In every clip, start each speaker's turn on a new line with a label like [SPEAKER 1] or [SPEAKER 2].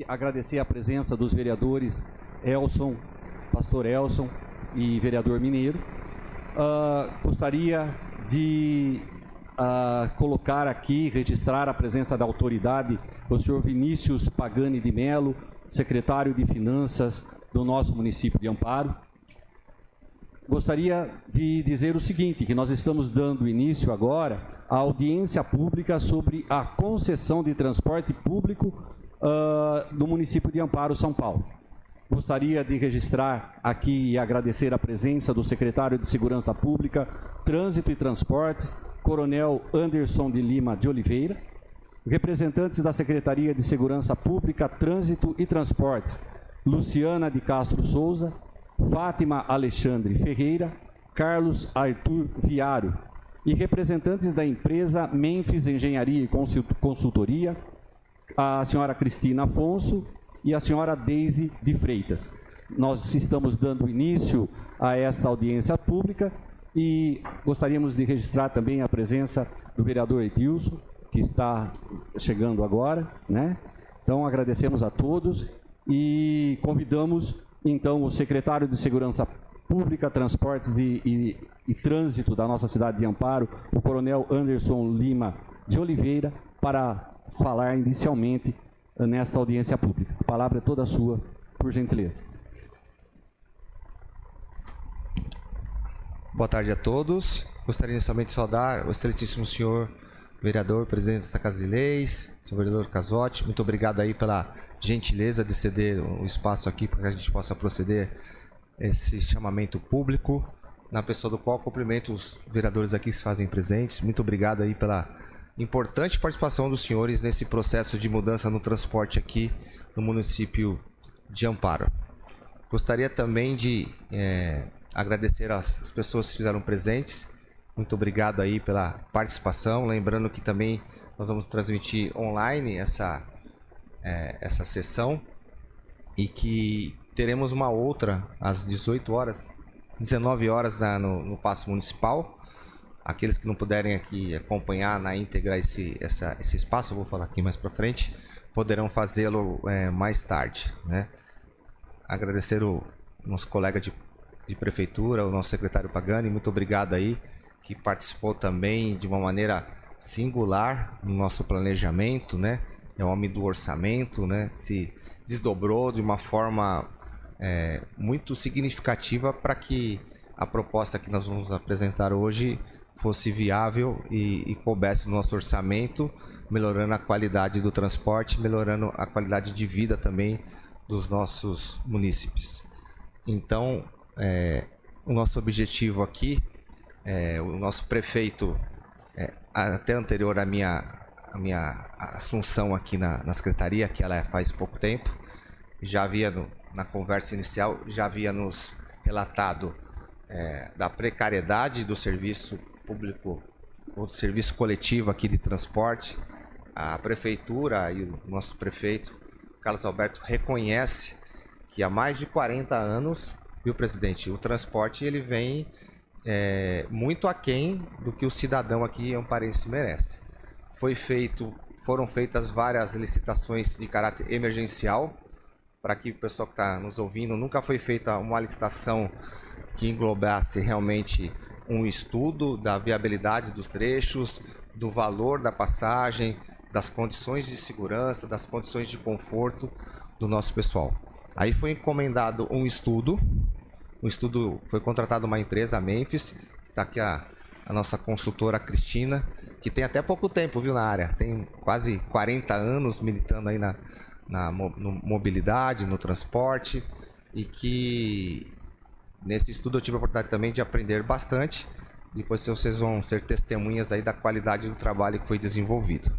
[SPEAKER 1] Agradecer a presença dos vereadores Elson, pastor Elson e vereador Mineiro. Gostaria de colocar aqui, registrar a presença da autoridade, o senhor Vinícius Pagani de Melo, secretário de Finanças do nosso município de Amparo. Gostaria de dizer o seguinte, que nós estamos dando início agora à audiência pública sobre a concessão de transporte público do município de Amparo, São Paulo. Gostaria de registrar aqui e agradecer a presença do secretário de Segurança Pública, Trânsito e Transportes, Coronel Anderson de Lima de Oliveira, representantes da Secretaria de Segurança Pública, Trânsito e Transportes, Luciana de Castro Souza, Fátima Alexandre Ferreira, Carlos Arthur Viário, e representantes da empresa Memphis Engenharia e Consultoria, a senhora Cristina Afonso e a senhora Deise de Freitas. Nós estamos dando início a essa audiência pública e gostaríamos de registrar também a presença do vereador Edilson, que está chegando agora, né? Então, agradecemos a todos e convidamos, então, o secretário de Segurança Pública, Transportes e Trânsito da nossa cidade de Amparo, o coronel Anderson Lima de Oliveira, para falar inicialmente nesta audiência pública. A palavra é toda sua, por gentileza.
[SPEAKER 2] Boa tarde a todos. Gostaria inicialmente de saudar o excelentíssimo senhor vereador, presidente dessa Casa de Leis, senhor vereador Casotti. Muito obrigado aí pela gentileza de ceder o espaço aqui para que a gente possa proceder esse chamamento público, na pessoa do qual cumprimento os vereadores aqui que se fazem presentes. Muito obrigado aí pela importante participação dos senhores nesse processo de mudança no transporte aqui no município de Amparo. Gostaria também de agradecer às pessoas que fizeram presentes. Muito obrigado aí pela participação. Lembrando que também nós vamos transmitir online essa sessão e que teremos uma outra às 19 horas no Paço Municipal. Aqueles que não puderem aqui acompanhar na íntegra esse espaço, eu vou falar aqui mais para frente, poderão fazê-lo mais tarde, né? Agradecer o nosso colega de prefeitura, o nosso secretário Pagani, muito obrigado aí, que participou também de uma maneira singular no nosso planejamento, né? É o homem do orçamento, né? Se desdobrou de uma forma muito significativa para que a proposta que nós vamos apresentar hoje fosse viável e coubesse no nosso orçamento, melhorando a qualidade do transporte, melhorando a qualidade de vida também dos nossos munícipes. Então, o nosso objetivo aqui, o nosso prefeito, até anterior à minha assunção aqui na secretaria, que ela faz pouco tempo, já havia, na conversa inicial, já havia nos relatado da precariedade do serviço público, ou do serviço coletivo aqui de transporte. A prefeitura e o nosso prefeito, Carlos Alberto, reconhece que há mais de 40 anos, viu, presidente, o transporte ele vem muito aquém do que o cidadão aqui amparense merece. Foram feitas várias licitações de caráter emergencial, para que o pessoal que está nos ouvindo, nunca foi feita uma licitação que englobasse realmente um estudo da viabilidade dos trechos, do valor da passagem, das condições de segurança, das condições de conforto do nosso pessoal. Aí foi encomendado um estudo foi contratada uma empresa, a Memphis, está aqui a nossa consultora Cristina, que tem até pouco tempo, viu, na área, tem quase 40 anos militando aí no mobilidade, no transporte, e que nesse estudo eu tive a oportunidade também de aprender bastante. Depois vocês vão ser testemunhas aí da qualidade do trabalho que foi desenvolvido.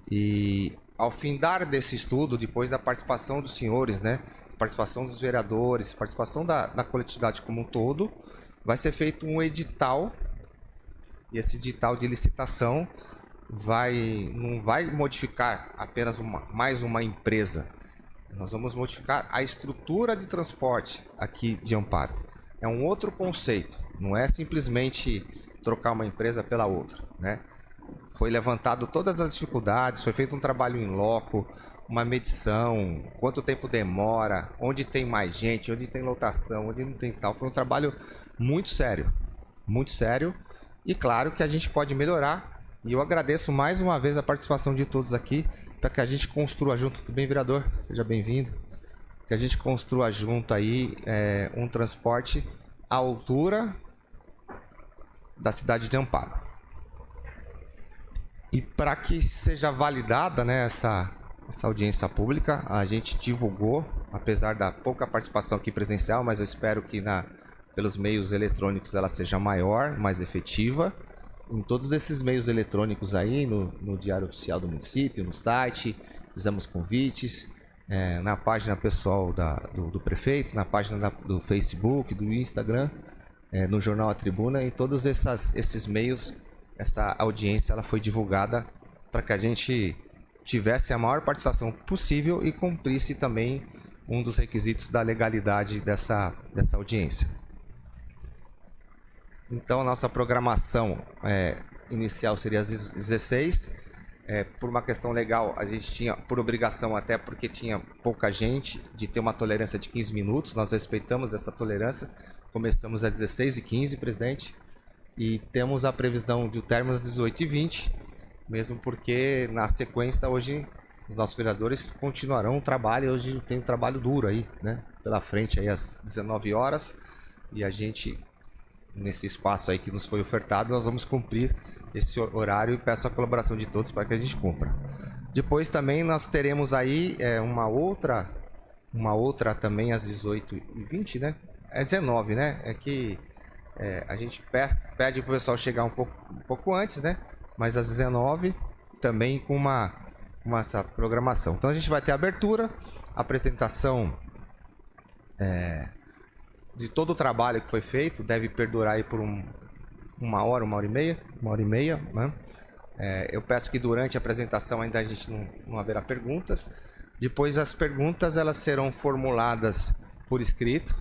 [SPEAKER 2] E ao findar desse estudo, depois da participação dos senhores, né, participação dos vereadores, participação da coletividade como um todo, vai ser feito um edital, e esse edital de licitação não vai modificar apenas mais uma empresa. Nós vamos modificar a estrutura de transporte aqui de Amparo. É um outro conceito, não é simplesmente trocar uma empresa pela outra, né? Foi levantado todas as dificuldades, foi feito um trabalho em loco, uma medição, quanto tempo demora, onde tem mais gente, onde tem lotação, onde não tem tal. Foi um trabalho muito sério, e claro que a gente pode melhorar, e eu agradeço mais uma vez a participação de todos aqui, para que a gente construa junto. Tudo bem, vereador? Seja bem-vindo. Que a gente construa junto aí um transporte à altura da cidade de Amparo. E para que seja validada, né, essa audiência pública, a gente divulgou, apesar da pouca participação aqui presencial, mas eu espero que pelos meios eletrônicos ela seja maior, mais efetiva. Em todos esses meios eletrônicos aí, no Diário Oficial do Município, no site, fizemos convites, na página pessoal do prefeito, na página do Facebook, do Instagram, no jornal A Tribuna, em todos esses meios, essa audiência ela foi divulgada para que a gente tivesse a maior participação possível e cumprisse também um dos requisitos da legalidade dessa audiência. Então, a nossa programação inicial seria às 16. Por uma questão legal, a gente tinha por obrigação, até porque tinha pouca gente, de ter uma tolerância de 15 minutos. Nós respeitamos essa tolerância. Começamos às 16h15, presidente. E temos a previsão de término às 18h20, mesmo porque, na sequência, hoje, os nossos vereadores continuarão o trabalho. Hoje tem um trabalho duro aí, né? Pela frente, aí às 19 horas. E a gente, nesse espaço aí que nos foi ofertado, nós vamos cumprir esse horário e peço a colaboração de todos para que a gente cumpra. Depois também nós teremos aí uma outra também às 18h20, né? É 19, né? É que a gente pede para o pessoal chegar um pouco antes, né? Mas às 19 também com essa programação. Então a gente vai ter a abertura, apresentação de todo o trabalho que foi feito, deve perdurar aí por uma hora e meia, né? Eu peço que durante a apresentação ainda a gente não haverá perguntas. Depois as perguntas elas serão formuladas por escrito.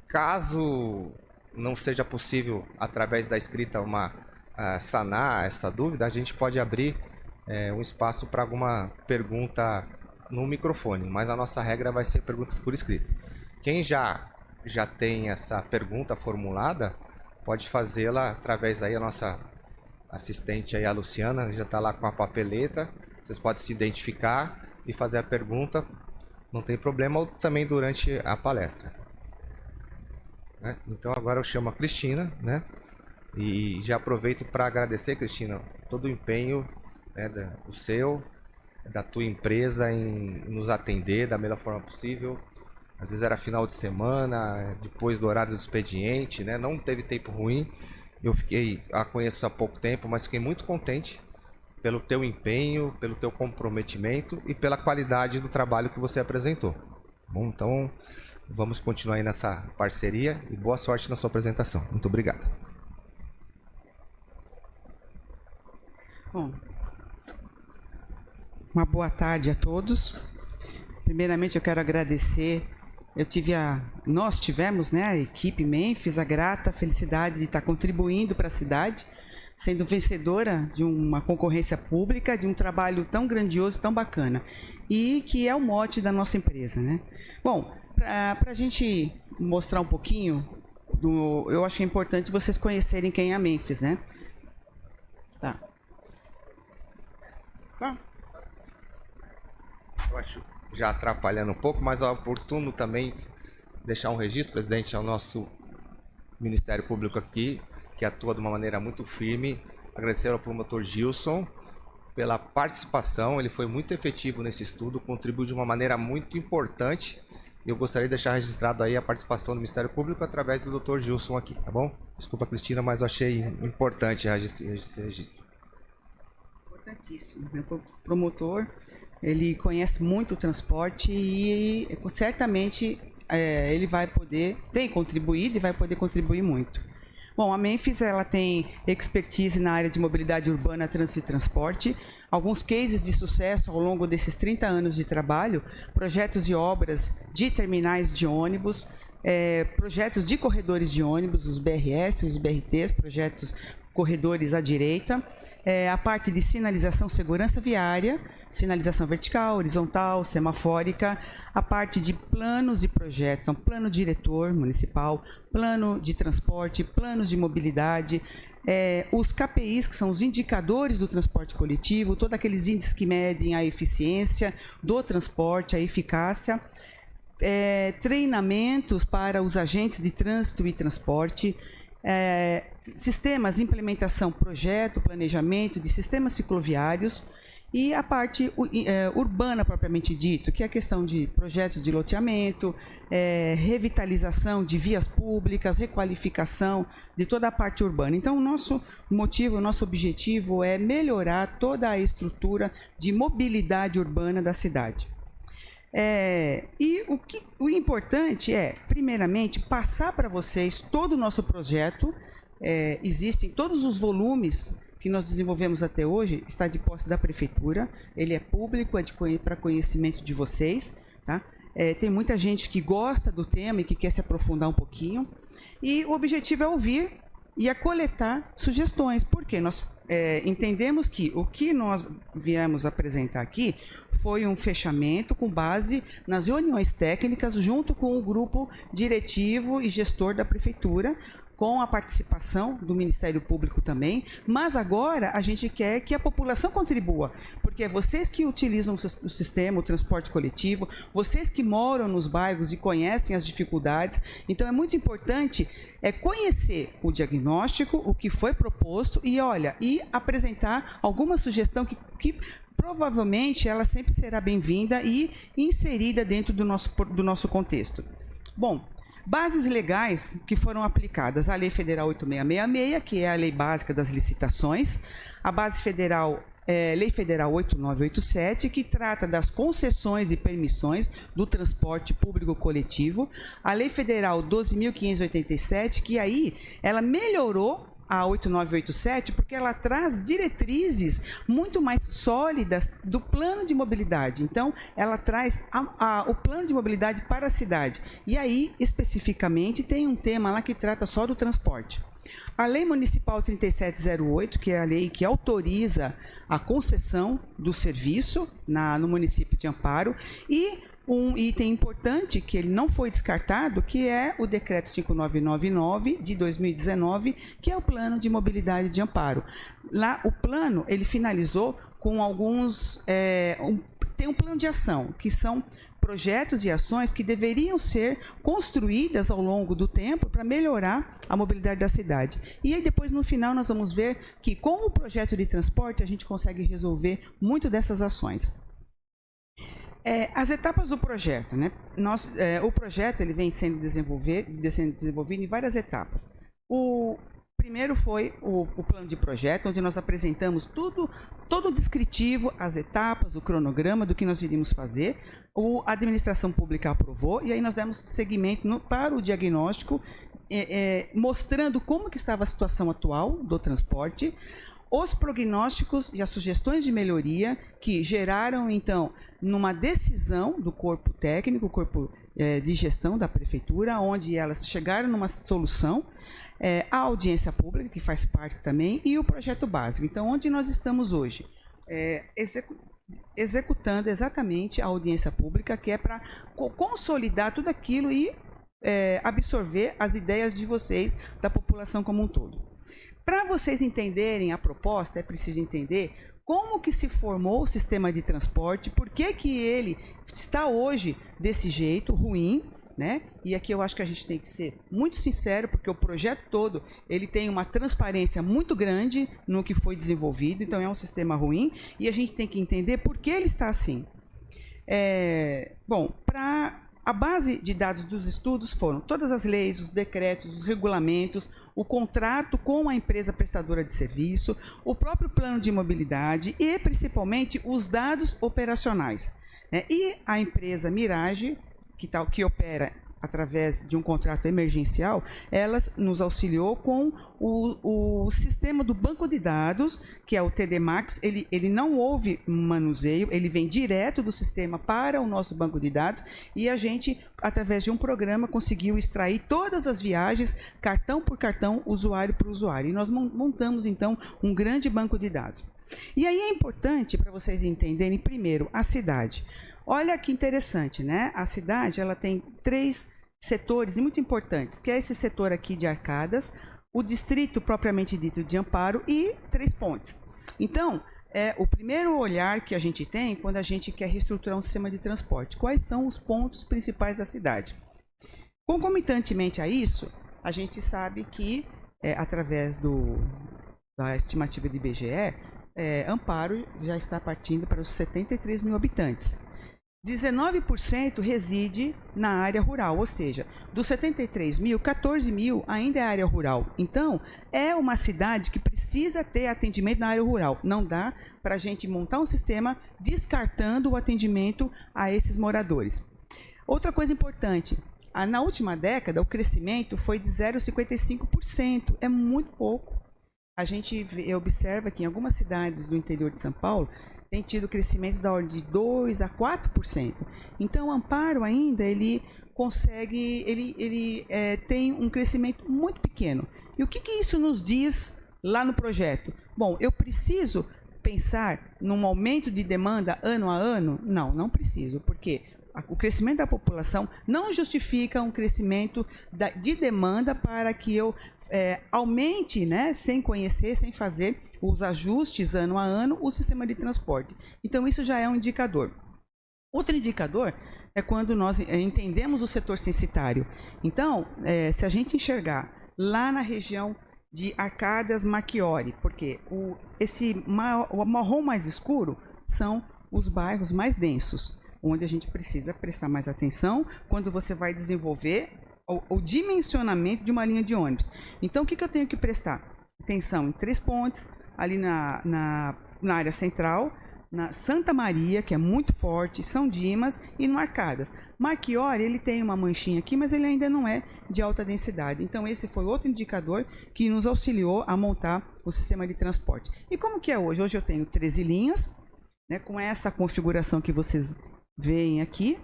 [SPEAKER 2] Caso não seja possível através da escrita sanar essa dúvida, a gente pode abrir um espaço para alguma pergunta no microfone, mas a nossa regra vai ser perguntas por escrito. Quem já tem essa pergunta formulada, pode fazê-la através aí, a nossa assistente aí, a Luciana, já está lá com a papeleta. Vocês podem se identificar e fazer a pergunta, não tem problema, ou também durante a palestra. Então agora eu chamo a Cristina, né? E já aproveito para agradecer, Cristina, todo o empenho, né, da tua empresa em nos atender da melhor forma possível. Às vezes era final de semana, depois do horário do expediente, né? Não teve tempo ruim. Eu a conheço há pouco tempo, mas fiquei muito contente pelo teu empenho, pelo teu comprometimento e pela qualidade do trabalho que você apresentou. Bom, então vamos continuar aí nessa parceria e boa sorte na sua apresentação. Muito obrigado.
[SPEAKER 3] Bom, uma boa tarde a todos. Primeiramente eu quero agradecer. Nós tivemos, né, a equipe Memphis, a grata felicidade de estar contribuindo para a cidade, sendo vencedora de uma concorrência pública, de um trabalho tão grandioso, tão bacana, e que é o mote da nossa empresa, né? Bom, para a gente mostrar um pouquinho, eu acho importante vocês conhecerem quem é a Memphis, né? Tá.
[SPEAKER 2] Eu acho já atrapalhando um pouco, mas é oportuno também deixar um registro, presidente, ao nosso Ministério Público aqui, que atua de uma maneira muito firme. Agradecer ao promotor Gilson pela participação, ele foi muito efetivo nesse estudo, contribuiu de uma maneira muito importante. Eu gostaria de deixar registrado aí a participação do Ministério Público através do Dr. Gilson aqui, tá bom? Desculpa, Cristina, mas eu achei importante esse registro.
[SPEAKER 3] Importantíssimo. O promotor, ele conhece muito o transporte e certamente ele vai poder, tem contribuído e vai poder contribuir muito. Bom, a Memphis ela tem expertise na área de mobilidade urbana, trânsito e transporte, alguns cases de sucesso ao longo desses 30 anos de trabalho, projetos de obras de terminais de ônibus, projetos de corredores de ônibus, os BRS, os BRTs, projetos corredores à direita, a parte de sinalização segurança viária, sinalização vertical, horizontal, semafórica, a parte de planos e projetos, então plano diretor municipal, plano de transporte, planos de mobilidade, os KPIs, que são os indicadores do transporte coletivo, todos aqueles índices que medem a eficiência do transporte, a eficácia, treinamentos para os agentes de trânsito e transporte, sistemas, implementação, projeto, planejamento de sistemas cicloviários e a parte urbana propriamente dito, que é a questão de projetos de loteamento, revitalização de vias públicas, requalificação de toda a parte urbana. Então, o nosso motivo, o nosso objetivo é melhorar toda a estrutura de mobilidade urbana da cidade. O importante é, primeiramente, passar para vocês todo o nosso projeto. Existem todos os volumes que nós desenvolvemos até hoje, está de posse da Prefeitura, ele é público, para conhecimento de vocês. Tá? Tem muita gente que gosta do tema e que quer se aprofundar um pouquinho. E o objetivo é ouvir e coletar sugestões, porque nós entendemos que o que nós viemos apresentar aqui foi um fechamento com base nas reuniões técnicas junto com o grupo diretivo e gestor da Prefeitura, com a participação do Ministério Público também, mas agora a gente quer que a população contribua, porque é vocês que utilizam o sistema, o transporte coletivo, vocês que moram nos bairros e conhecem as dificuldades, então é muito importante conhecer o diagnóstico, o que foi proposto e apresentar alguma sugestão que provavelmente ela sempre será bem-vinda e inserida dentro do nosso contexto. Bom, bases legais que foram aplicadas: a Lei Federal 8666, que é a lei básica das licitações, a base federal, Lei Federal 8987, que trata das concessões e permissões do transporte público coletivo, a Lei Federal 12.587, que aí ela melhorou a 8987, porque ela traz diretrizes muito mais sólidas do plano de mobilidade. Então, ela traz o plano de mobilidade para a cidade. E aí, especificamente, tem um tema lá que trata só do transporte. A Lei Municipal 3708, que é a lei que autoriza a concessão do serviço no município de Amparo, e um item importante que ele não foi descartado, que é o Decreto 5999 de 2019, que é o Plano de Mobilidade de Amparo. Lá, o plano, ele finalizou com alguns... tem um plano de ação, que são projetos e ações que deveriam ser construídas ao longo do tempo para melhorar a mobilidade da cidade. E aí depois, no final, nós vamos ver que com o projeto de transporte a gente consegue resolver muito dessas ações. As etapas do projeto, né? O projeto ele vem sendo desenvolvido em várias etapas. O primeiro foi o plano de projeto, onde nós apresentamos todo o descritivo, as etapas, o cronograma do que nós iríamos fazer. A administração pública aprovou e aí nós demos seguimento para o diagnóstico, mostrando como que estava a situação atual do transporte, os prognósticos e as sugestões de melhoria que geraram, então, numa decisão do corpo técnico, corpo de gestão da Prefeitura, onde elas chegaram numa solução, a audiência pública, que faz parte também, e o projeto básico. Então, onde nós estamos hoje? Executando exatamente a audiência pública, que é para consolidar tudo aquilo e absorver as ideias de vocês, da população como um todo. Para vocês entenderem a proposta, é preciso entender como que se formou o sistema de transporte, por que ele está hoje desse jeito, ruim, né? E aqui eu acho que a gente tem que ser muito sincero, porque o projeto todo ele tem uma transparência muito grande no que foi desenvolvido, então é um sistema ruim e a gente tem que entender por que ele está assim. Bom, a base de dados dos estudos foram todas as leis, os decretos, os regulamentos, o contrato com a empresa prestadora de serviço, o próprio plano de mobilidade e, principalmente, os dados operacionais. E a empresa Mirage, que opera através de um contrato emergencial, ela nos auxiliou com o sistema do banco de dados, que é o TD Max. Ele não houve manuseio, ele vem direto do sistema para o nosso banco de dados, e a gente, através de um programa, conseguiu extrair todas as viagens, cartão por cartão, usuário por usuário. E nós montamos, então, um grande banco de dados. E aí é importante para vocês entenderem, primeiro, a cidade. Olha que interessante, né? A cidade, ela tem 3 setores muito importantes, que é esse setor aqui de Arcadas, o distrito propriamente dito de Amparo e 3 pontes. Então, é o primeiro olhar que a gente tem quando a gente quer reestruturar um sistema de transporte. Quais são os pontos principais da cidade? Concomitantemente a isso, a gente sabe que, através da estimativa do IBGE, Amparo já está partindo para os 73 mil habitantes. 19% reside na área rural, ou seja, dos 73 mil, 14 mil ainda é área rural. Então, é uma cidade que precisa ter atendimento na área rural. Não dá para a gente montar um sistema descartando o atendimento a esses moradores. Outra coisa importante, na última década o crescimento foi de 0,55%, é muito pouco. A gente observa que em algumas cidades do interior de São Paulo tem tido crescimento da ordem de 2% a 4%. Então, o Amparo ainda, ele consegue, ele tem um crescimento muito pequeno. E o que isso nos diz lá no projeto? Bom, eu preciso pensar num aumento de demanda ano a ano? Não, não preciso, porque o crescimento da população não justifica um crescimento de demanda para que eu aumente, né, sem conhecer, sem fazer os ajustes ano a ano, o sistema de transporte. Então, isso já é um indicador. Outro indicador é quando nós entendemos o setor censitário. Então, se a gente enxergar lá na região de Arcadas, Marchiori, porque o marrom mais escuro são os bairros mais densos, onde a gente precisa prestar mais atenção quando você vai desenvolver o dimensionamento de uma linha de ônibus. Então, o que eu tenho que prestar atenção? Em 3 pontes, ali na área central, na Santa Maria, que é muito forte, São Dimas, e no Arcadas. Marchiori, ele tem uma manchinha aqui, mas ele ainda não é de alta densidade. Então, esse foi outro indicador que nos auxiliou a montar o sistema de transporte. E como que é hoje? Hoje eu tenho 13 linhas, né, com essa configuração que vocês veem aqui.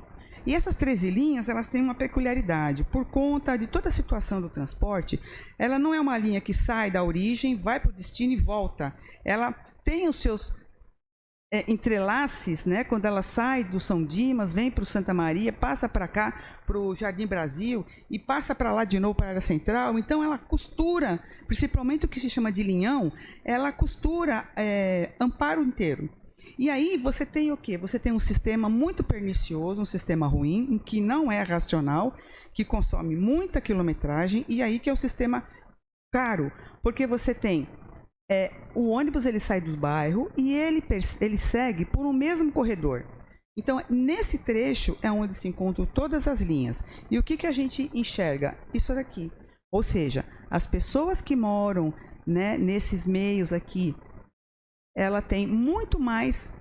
[SPEAKER 3] E essas 13 linhas, elas têm uma peculiaridade. Por conta de toda a situação do transporte, ela não é uma linha que sai da origem, vai para o destino e volta. Ela tem os seus entrelaces, né? Quando ela sai do São Dimas, vem para o Santa Maria, passa para cá, para o Jardim Brasil, e passa para lá de novo para a área central. Então, ela costura, principalmente o que se chama de linhão, ela costura Amparo inteiro. E aí você tem o quê? Você tem um sistema muito pernicioso, um sistema ruim, que não é racional, que consome muita quilometragem, e aí que é o sistema caro, porque você tem o ônibus, ele sai do bairro e ele segue por um mesmo corredor. Então, nesse trecho é onde se encontram todas as linhas. E o que a gente enxerga? Isso daqui. Ou seja, as pessoas que moram, né, nesses meios aqui, ela tem muito mais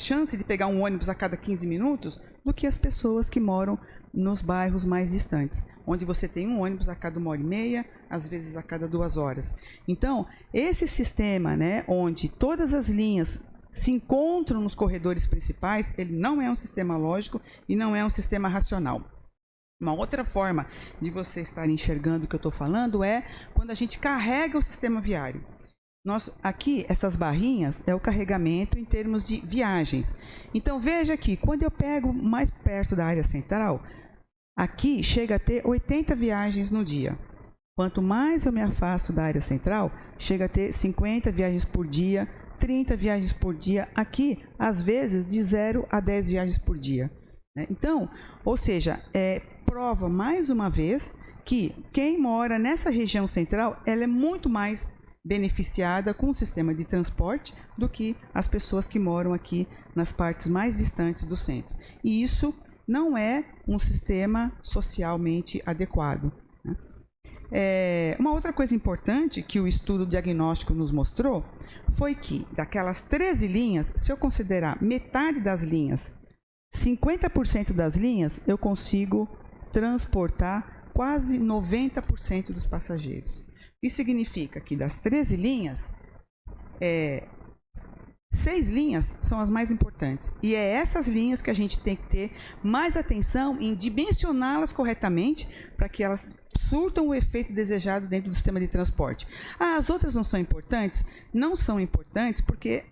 [SPEAKER 3] chance de pegar um ônibus a cada 15 minutos do que as pessoas que moram nos bairros mais distantes, onde você tem um ônibus a cada 1h30, às vezes a cada 2 horas. Então, esse sistema, né, onde todas as linhas se encontram nos corredores principais, ele não é um sistema lógico e não é um sistema racional. Uma outra forma de você estar enxergando o que eu estou falando é quando a gente carrega o sistema viário. Aqui, essas barrinhas é o carregamento em termos de viagens. Então, veja aqui, quando eu pego mais perto da área central, aqui chega a ter 80 viagens no dia. Quanto mais eu me afasto da área central, chega a ter 50 viagens por dia, 30 viagens por dia. Aqui, às vezes, de 0 a 10 viagens por dia. Então, ou seja, prova mais uma vez que quem mora nessa região central, ela é muito mais beneficiada com o sistema de transporte do que as pessoas que moram aqui nas partes mais distantes do centro. E isso não é um sistema socialmente adequado, né? Uma outra coisa importante que o estudo diagnóstico nos mostrou foi que, daquelas 13 linhas, se eu considerar metade das linhas, 50% das linhas, eu consigo transportar quase 90% dos passageiros. Isso significa que das 13 linhas, 6 linhas são as mais importantes. E é essas linhas que a gente tem que ter mais atenção em dimensioná-las corretamente para que elas surtam o efeito desejado dentro do sistema de transporte. As outras não são importantes? Não são importantes porque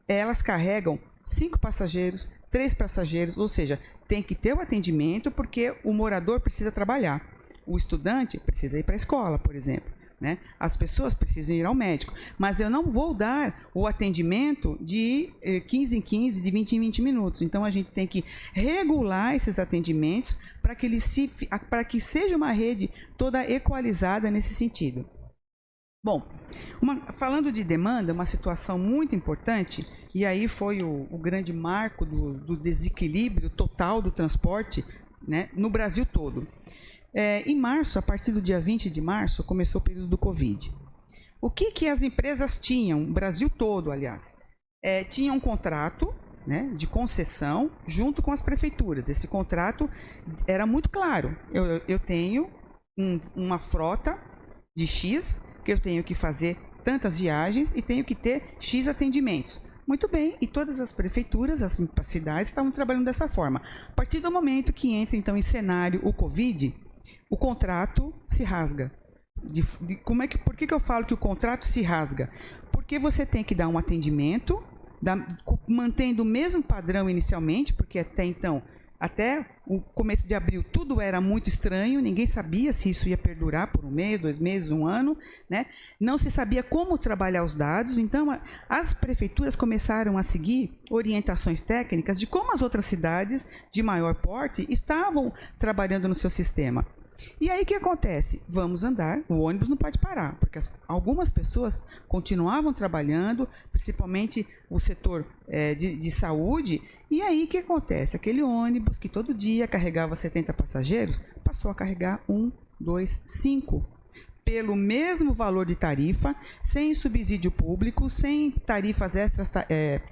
[SPEAKER 3] elas carregam 5 passageiros, 3 passageiros, ou seja, tem que ter o atendimento porque o morador precisa trabalhar. O estudante precisa ir para a escola, por exemplo. Né? As pessoas precisam ir ao médico, mas eu não vou dar o atendimento de 15 em 15, de 20 em 20 minutos. Então, a gente tem que regular esses atendimentos para que seja uma rede toda equalizada nesse sentido. Bom, falando de demanda, uma situação muito importante, e aí foi o grande marco do desequilíbrio total do transporte, né, no Brasil todo. Em março, a partir do dia 20 de março, começou o período do Covid. O que as empresas tinham, o Brasil todo, aliás? Tinham um contrato, né, de concessão junto com as prefeituras. Esse contrato era muito claro. Eu tenho uma frota de X, que eu tenho que fazer tantas viagens e tenho que ter X atendimentos. Muito bem, e todas as prefeituras, as cidades estavam trabalhando dessa forma. A partir do momento que entra, então, em cenário o Covid, o contrato se rasga. Por que eu falo que o contrato se rasga? Porque você tem que dar um atendimento, mantendo o mesmo padrão inicialmente, porque até então, até o começo de abril, tudo era muito estranho, ninguém sabia se isso ia perdurar por 1 mês, 2 meses, 1 ano, né? Não se sabia como trabalhar os dados, então as prefeituras começaram a seguir orientações técnicas de como as outras cidades de maior porte estavam trabalhando no seu sistema. E aí o que acontece? Vamos andar, o ônibus não pode parar, porque algumas pessoas continuavam trabalhando, principalmente o setor de saúde, e aí o que acontece? Aquele ônibus que todo dia carregava 70 passageiros, passou a carregar 1, 2, 5, pelo mesmo valor de tarifa, sem subsídio público, sem tarifas extras,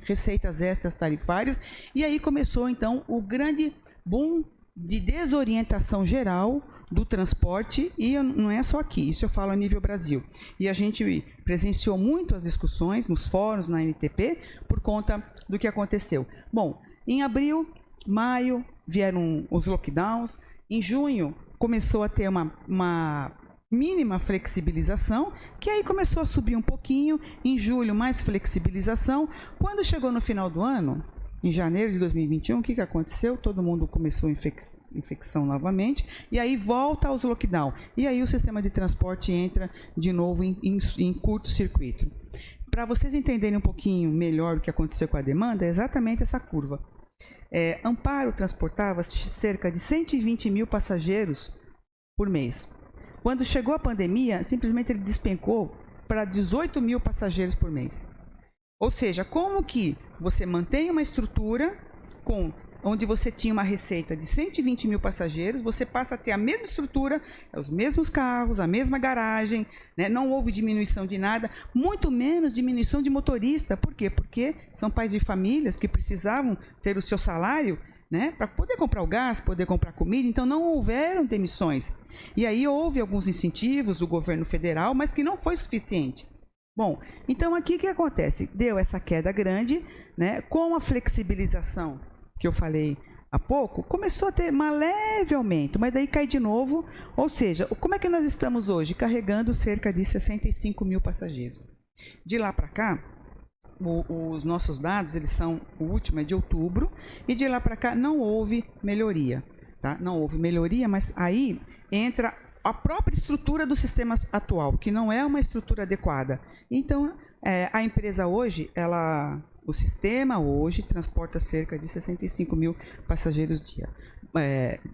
[SPEAKER 3] receitas extras tarifárias, e aí começou então o grande boom de desorientação geral do transporte, e não é só aqui, isso eu falo a nível Brasil. E a gente presenciou muito as discussões nos fóruns, na NTP, por conta do que aconteceu. Bom, em abril, maio, vieram os lockdowns, em junho começou a ter uma mínima flexibilização, que aí começou a subir um pouquinho, em julho mais flexibilização. Quando chegou no final do ano, em janeiro de 2021, o que aconteceu? Todo mundo começou a infecção novamente, e aí volta aos lockdown. E aí o sistema de transporte entra de novo em curto-circuito. Para vocês entenderem um pouquinho melhor o que aconteceu com a demanda, é exatamente essa curva. Amparo transportava cerca de 120 mil passageiros por mês. Quando chegou a pandemia, simplesmente ele despencou para 18 mil passageiros por mês. Ou seja, como que você mantém uma estrutura onde você tinha uma receita de 120 mil passageiros, você passa a ter a mesma estrutura, os mesmos carros, a mesma garagem, né? Não houve diminuição de nada, muito menos diminuição de motorista. Por quê? Porque são pais de famílias que precisavam ter o seu salário, né, para poder comprar o gás, poder comprar comida, então não houveram demissões. E aí houve alguns incentivos do governo federal, mas que não foi suficiente. Bom, então aqui o que acontece? Deu essa queda grande, né, com a flexibilização que eu falei há pouco, começou a ter um leve aumento, mas daí cai de novo. Ou seja, como é que nós estamos hoje? Carregando cerca de 65 mil passageiros. De lá para cá, os nossos dados, o último é de outubro, e de lá para cá não houve melhoria. Tá? Não houve melhoria, mas aí entra a própria estrutura do sistema atual, que não é uma estrutura adequada. Então, a empresa hoje, o sistema hoje transporta cerca de 65 mil passageiros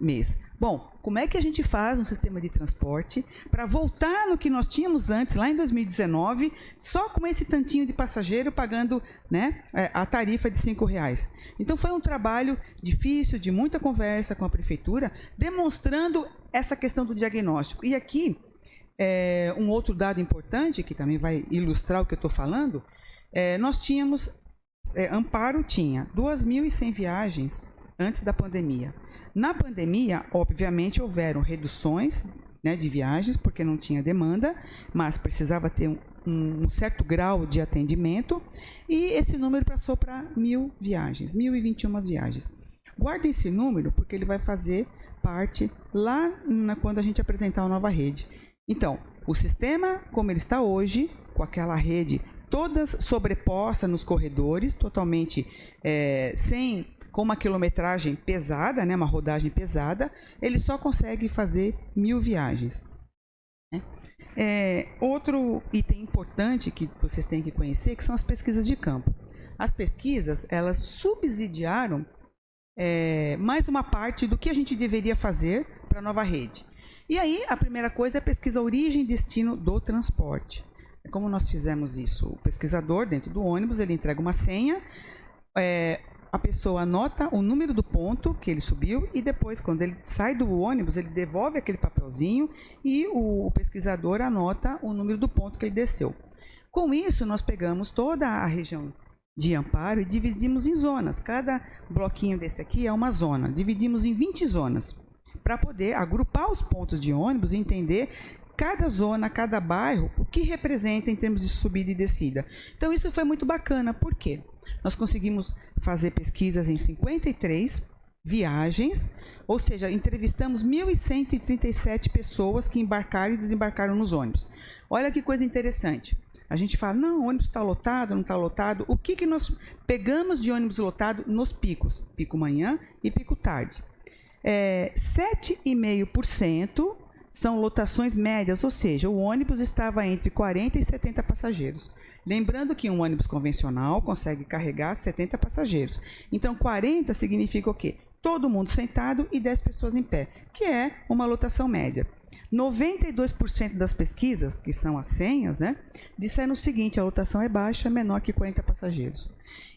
[SPEAKER 3] mês. Bom, como é que a gente faz um sistema de transporte para voltar no que nós tínhamos antes, lá em 2019, só com esse tantinho de passageiro pagando, né, a tarifa de R$5? Então, foi um trabalho difícil, de muita conversa com a prefeitura, demonstrando essa questão do diagnóstico. E aqui, um outro dado importante, que também vai ilustrar o que eu estou falando, nós tínhamos, Amparo tinha 2.100 viagens antes da pandemia. Na pandemia, obviamente, houveram reduções, né, de viagens, porque não tinha demanda, mas precisava ter um certo grau de atendimento, e esse número passou para 1.000 viagens, 1.021 viagens. Guardem esse número, porque ele vai fazer parte lá quando a gente apresentar a nova rede. Então, o sistema, como ele está hoje, com aquela rede toda sobreposta nos corredores, totalmente com uma quilometragem pesada, né, uma rodagem pesada, ele só consegue fazer 1.000 viagens. Outro item importante que vocês têm que conhecer, que são as pesquisas de campo. As pesquisas, elas subsidiaram mais uma parte do que a gente deveria fazer para a nova rede. E aí, a primeira coisa é a pesquisa origem e destino do transporte. Como nós fizemos isso? O pesquisador, dentro do ônibus, ele entrega uma senha, a pessoa anota o número do ponto que ele subiu e depois, quando ele sai do ônibus, ele devolve aquele papelzinho e o pesquisador anota o número do ponto que ele desceu. Com isso, nós pegamos toda a região de Amparo e dividimos em zonas. Cada bloquinho desse aqui é uma zona. Dividimos em 20 zonas para poder agrupar os pontos de ônibus e entender cada zona, cada bairro, o que representa em termos de subida e descida. Então, isso foi muito bacana. Por quê? Nós conseguimos fazer pesquisas em 53 viagens, ou seja, entrevistamos 1.137 pessoas que embarcaram e desembarcaram nos ônibus. Olha que coisa interessante. A gente fala, não, o ônibus está lotado, não está lotado. O que nós pegamos de ônibus lotado nos picos? Pico manhã e pico tarde. 7,5% são lotações médias, ou seja, o ônibus estava entre 40 e 70 passageiros. Lembrando que um ônibus convencional consegue carregar 70 passageiros. Então, 40 significa o quê? Todo mundo sentado e 10 pessoas em pé, que é uma lotação média. 92% das pesquisas, que são as senhas, né, disseram o seguinte: a lotação é baixa, menor que 40 passageiros.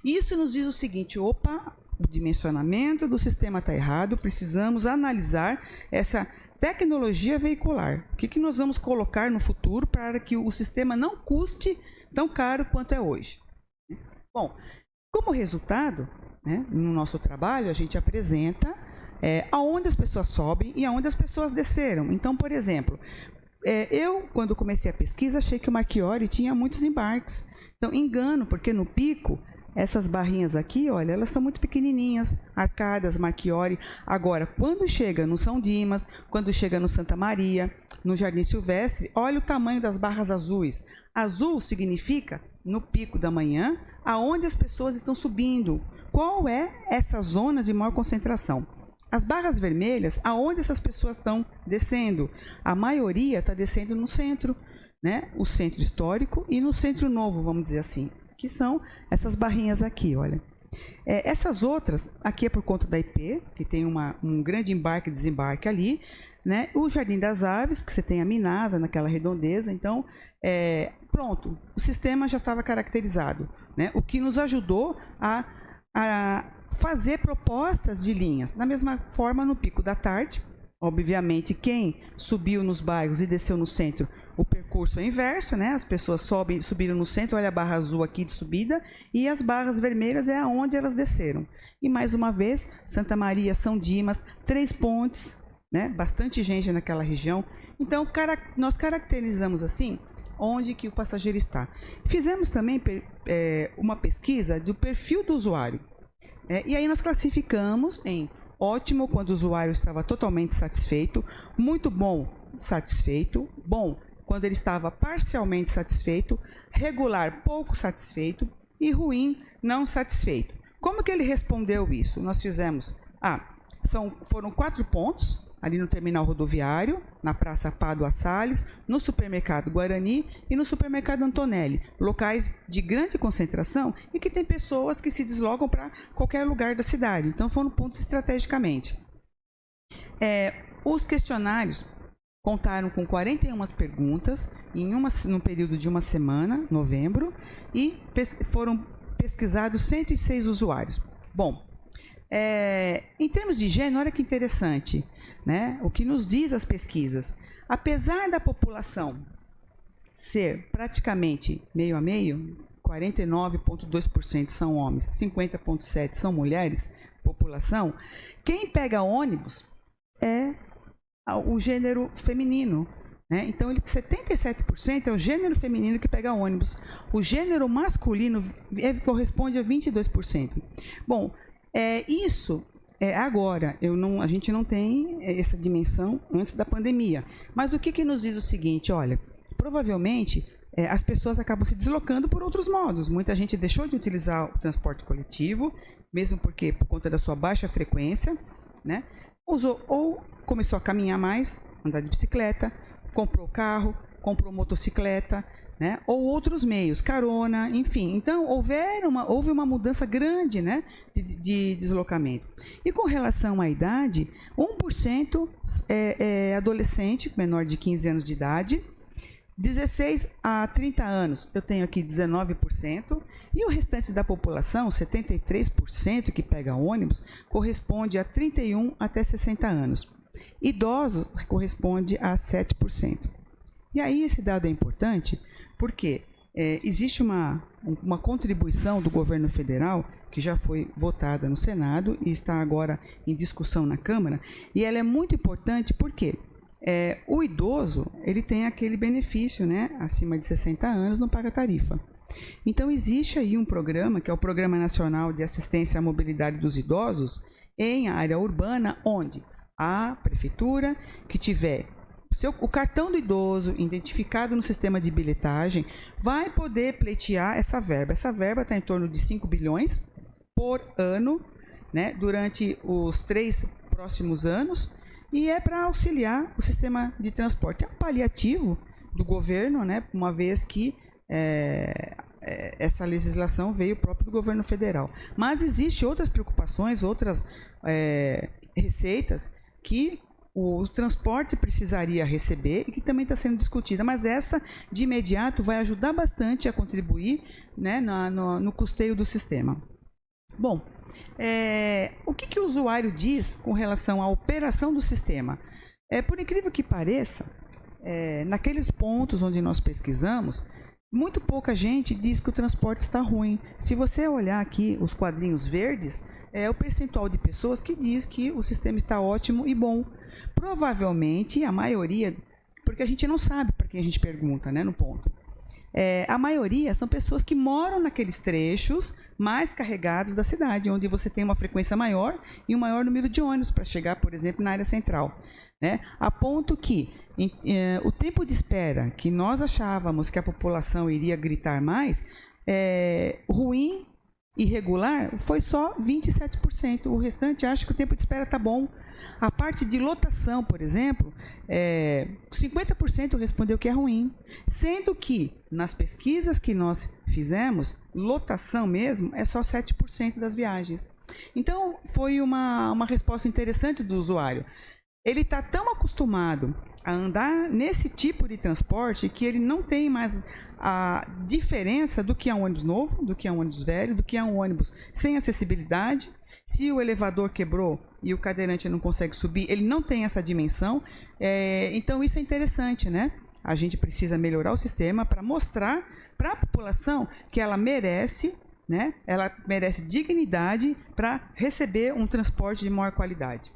[SPEAKER 3] Isso nos diz o seguinte: opa, o dimensionamento do sistema está errado, precisamos analisar essa tecnologia veicular. O que nós vamos colocar no futuro para que o sistema não custe tão caro quanto é hoje? Bom, como resultado, né, no nosso trabalho, a gente apresenta aonde as pessoas sobem e aonde as pessoas desceram. Então, por exemplo, eu, quando comecei a pesquisa, achei que o Marchiori tinha muitos embarques. Então, engano, porque no pico, essas barrinhas aqui, olha, elas são muito pequenininhas, Arcadas, Marchiori. Agora, quando chega no São Dimas, quando chega no Santa Maria, no Jardim Silvestre, olha o tamanho das barras azuis. Azul significa, no pico da manhã, aonde as pessoas estão subindo. Qual é essa zona de maior concentração? As barras vermelhas, aonde essas pessoas estão descendo? A maioria está descendo no centro, né? O centro histórico e no centro novo, vamos dizer assim, que são essas barrinhas aqui, olha. Essas outras, aqui é por conta da IP, que tem um grande embarque e desembarque ali, né? O Jardim das Aves, porque você tem a Minasa naquela redondeza, então, pronto, o sistema já estava caracterizado, né? O que nos ajudou a fazer propostas de linhas. Da mesma forma, no pico da tarde, obviamente, quem subiu nos bairros e desceu no centro, o percurso é inverso, né? As pessoas subiram no centro, olha a barra azul aqui de subida, e as barras vermelhas é aonde elas desceram. E mais uma vez, Santa Maria, São Dimas, 3 pontes, né? Bastante gente naquela região. Então, nós caracterizamos assim onde que o passageiro está. Fizemos também uma pesquisa do perfil do usuário. E aí nós classificamos em ótimo, quando o usuário estava totalmente satisfeito, muito bom, satisfeito, bom, quando ele estava parcialmente satisfeito, regular, pouco satisfeito e ruim, não satisfeito. Como que ele respondeu isso? Nós fizemos, foram 4 pontos, ali no terminal rodoviário, na Praça Pádua Salles, no supermercado Guarani e no supermercado Antonelli, locais de grande concentração e que tem pessoas que se deslocam para qualquer lugar da cidade. Então, foram pontos estrategicamente. Os questionários contaram com 41 perguntas num período de uma semana, novembro, e foram pesquisados 106 usuários. Bom, em termos de gênero, olha que interessante, né? O que nos diz as pesquisas, apesar da população ser praticamente meio a meio, 49,2% são homens, 50,7% são mulheres, população, quem pega ônibus é o gênero feminino. Né? Então, 77% é o gênero feminino que pega ônibus. O gênero masculino corresponde a 22%. Bom, isso agora. A gente não tem essa dimensão antes da pandemia. Mas o que nos diz o seguinte? Olha, provavelmente as pessoas acabam se deslocando por outros modos. Muita gente deixou de utilizar o transporte coletivo, mesmo porque por conta da sua baixa frequência, né? Usou ou começou a caminhar mais, andar de bicicleta, comprou carro, comprou motocicleta, né? Ou outros meios, carona, enfim. Então, houve uma mudança grande, né? de deslocamento. E com relação à idade, 1% é adolescente, menor de 15 anos de idade, 16 a 30 anos, eu tenho aqui 19%, e o restante da população, 73% que pega ônibus, corresponde a 31 até 60 anos. Idosos corresponde a 7%. E aí esse dado é importante porque existe uma contribuição do governo federal que já foi votada no Senado e está agora em discussão na Câmara, e ela é muito importante porque o idoso ele tem aquele benefício, né, acima de 60 anos, não paga tarifa. Então existe aí um programa, que é o Programa Nacional de Assistência à Mobilidade dos Idosos, em área urbana, onde a prefeitura que tiver o cartão do idoso identificado no sistema de bilhetagem vai poder pleitear essa verba. Essa verba está em torno de 5 bilhões por ano, né, durante os 3 próximos anos, e é para auxiliar o sistema de transporte. É um paliativo do governo, né, uma vez que essa legislação veio próprio do governo federal. Mas existem outras preocupações, outras receitas que o transporte precisaria receber e que também está sendo discutida, mas essa, de imediato, vai ajudar bastante a contribuir, né, no custeio do sistema. Bom, o que o usuário diz com relação à operação do sistema? Por incrível que pareça, naqueles pontos onde nós pesquisamos, muito pouca gente diz que o transporte está ruim. Se você olhar aqui os quadrinhos verdes, é o percentual de pessoas que diz que o sistema está ótimo e bom. Provavelmente, a maioria, porque a gente não sabe para quem a gente pergunta, né, no ponto. A maioria são pessoas que moram naqueles trechos mais carregados da cidade, onde você tem uma frequência maior e um maior número de ônibus para chegar, por exemplo, na área central. Né? A ponto que o tempo de espera que nós achávamos que a população iria gritar mais, ruim e irregular, foi só 27%. O restante acha que o tempo de espera está bom. A parte de lotação, por exemplo, 50% respondeu que é ruim. Sendo que, nas pesquisas que nós fizemos, lotação mesmo é só 7% das viagens. Então, foi uma resposta interessante do usuário. Ele está tão acostumado a andar nesse tipo de transporte que ele não tem mais a diferença do que é um ônibus novo, do que é um ônibus velho, do que é um ônibus sem acessibilidade. Se o elevador quebrou e o cadeirante não consegue subir, ele não tem essa dimensão. Então, isso é interessante, né? A gente precisa melhorar o sistema para mostrar para a população que ela merece, né? Ela merece dignidade para receber um transporte de maior qualidade.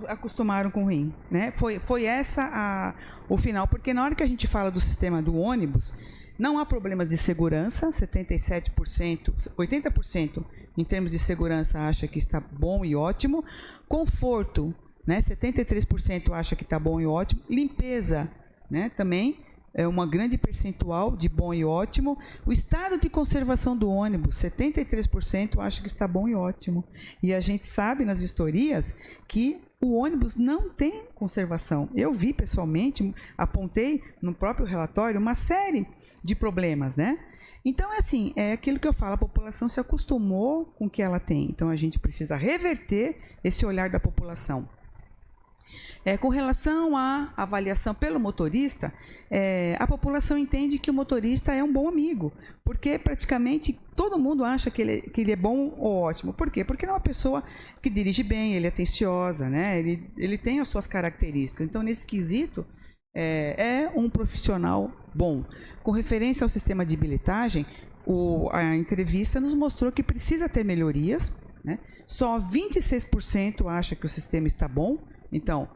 [SPEAKER 3] Acostumaram com o ruim, né? Foi essa o final, porque na hora que a gente fala do sistema do ônibus, não há problemas de segurança, 77%, 80% em termos de segurança acha que está bom e ótimo, conforto, né? 73% acha que está bom e ótimo, limpeza, né? Também é uma grande percentual de bom e ótimo. O estado de conservação do ônibus, 73% acha que está bom e ótimo. E a gente sabe nas vistorias que o ônibus não tem conservação. Eu vi pessoalmente, apontei no próprio relatório uma série de problemas, né? Então, assim, é aquilo que eu falo, a população se acostumou com o que ela tem. Então, a gente precisa reverter esse olhar da população. Com relação à avaliação pelo motorista, a população entende que o motorista é um bom amigo, porque praticamente todo mundo acha que ele é bom ou ótimo. Por quê? Porque ele é uma pessoa que dirige bem, ele é atenciosa, né? Ele tem as suas características. Então, nesse quesito, é um profissional bom. Com referência ao sistema de bilhetagem, a entrevista nos mostrou que precisa ter melhorias, né? Só 26% acha que o sistema está bom. Então,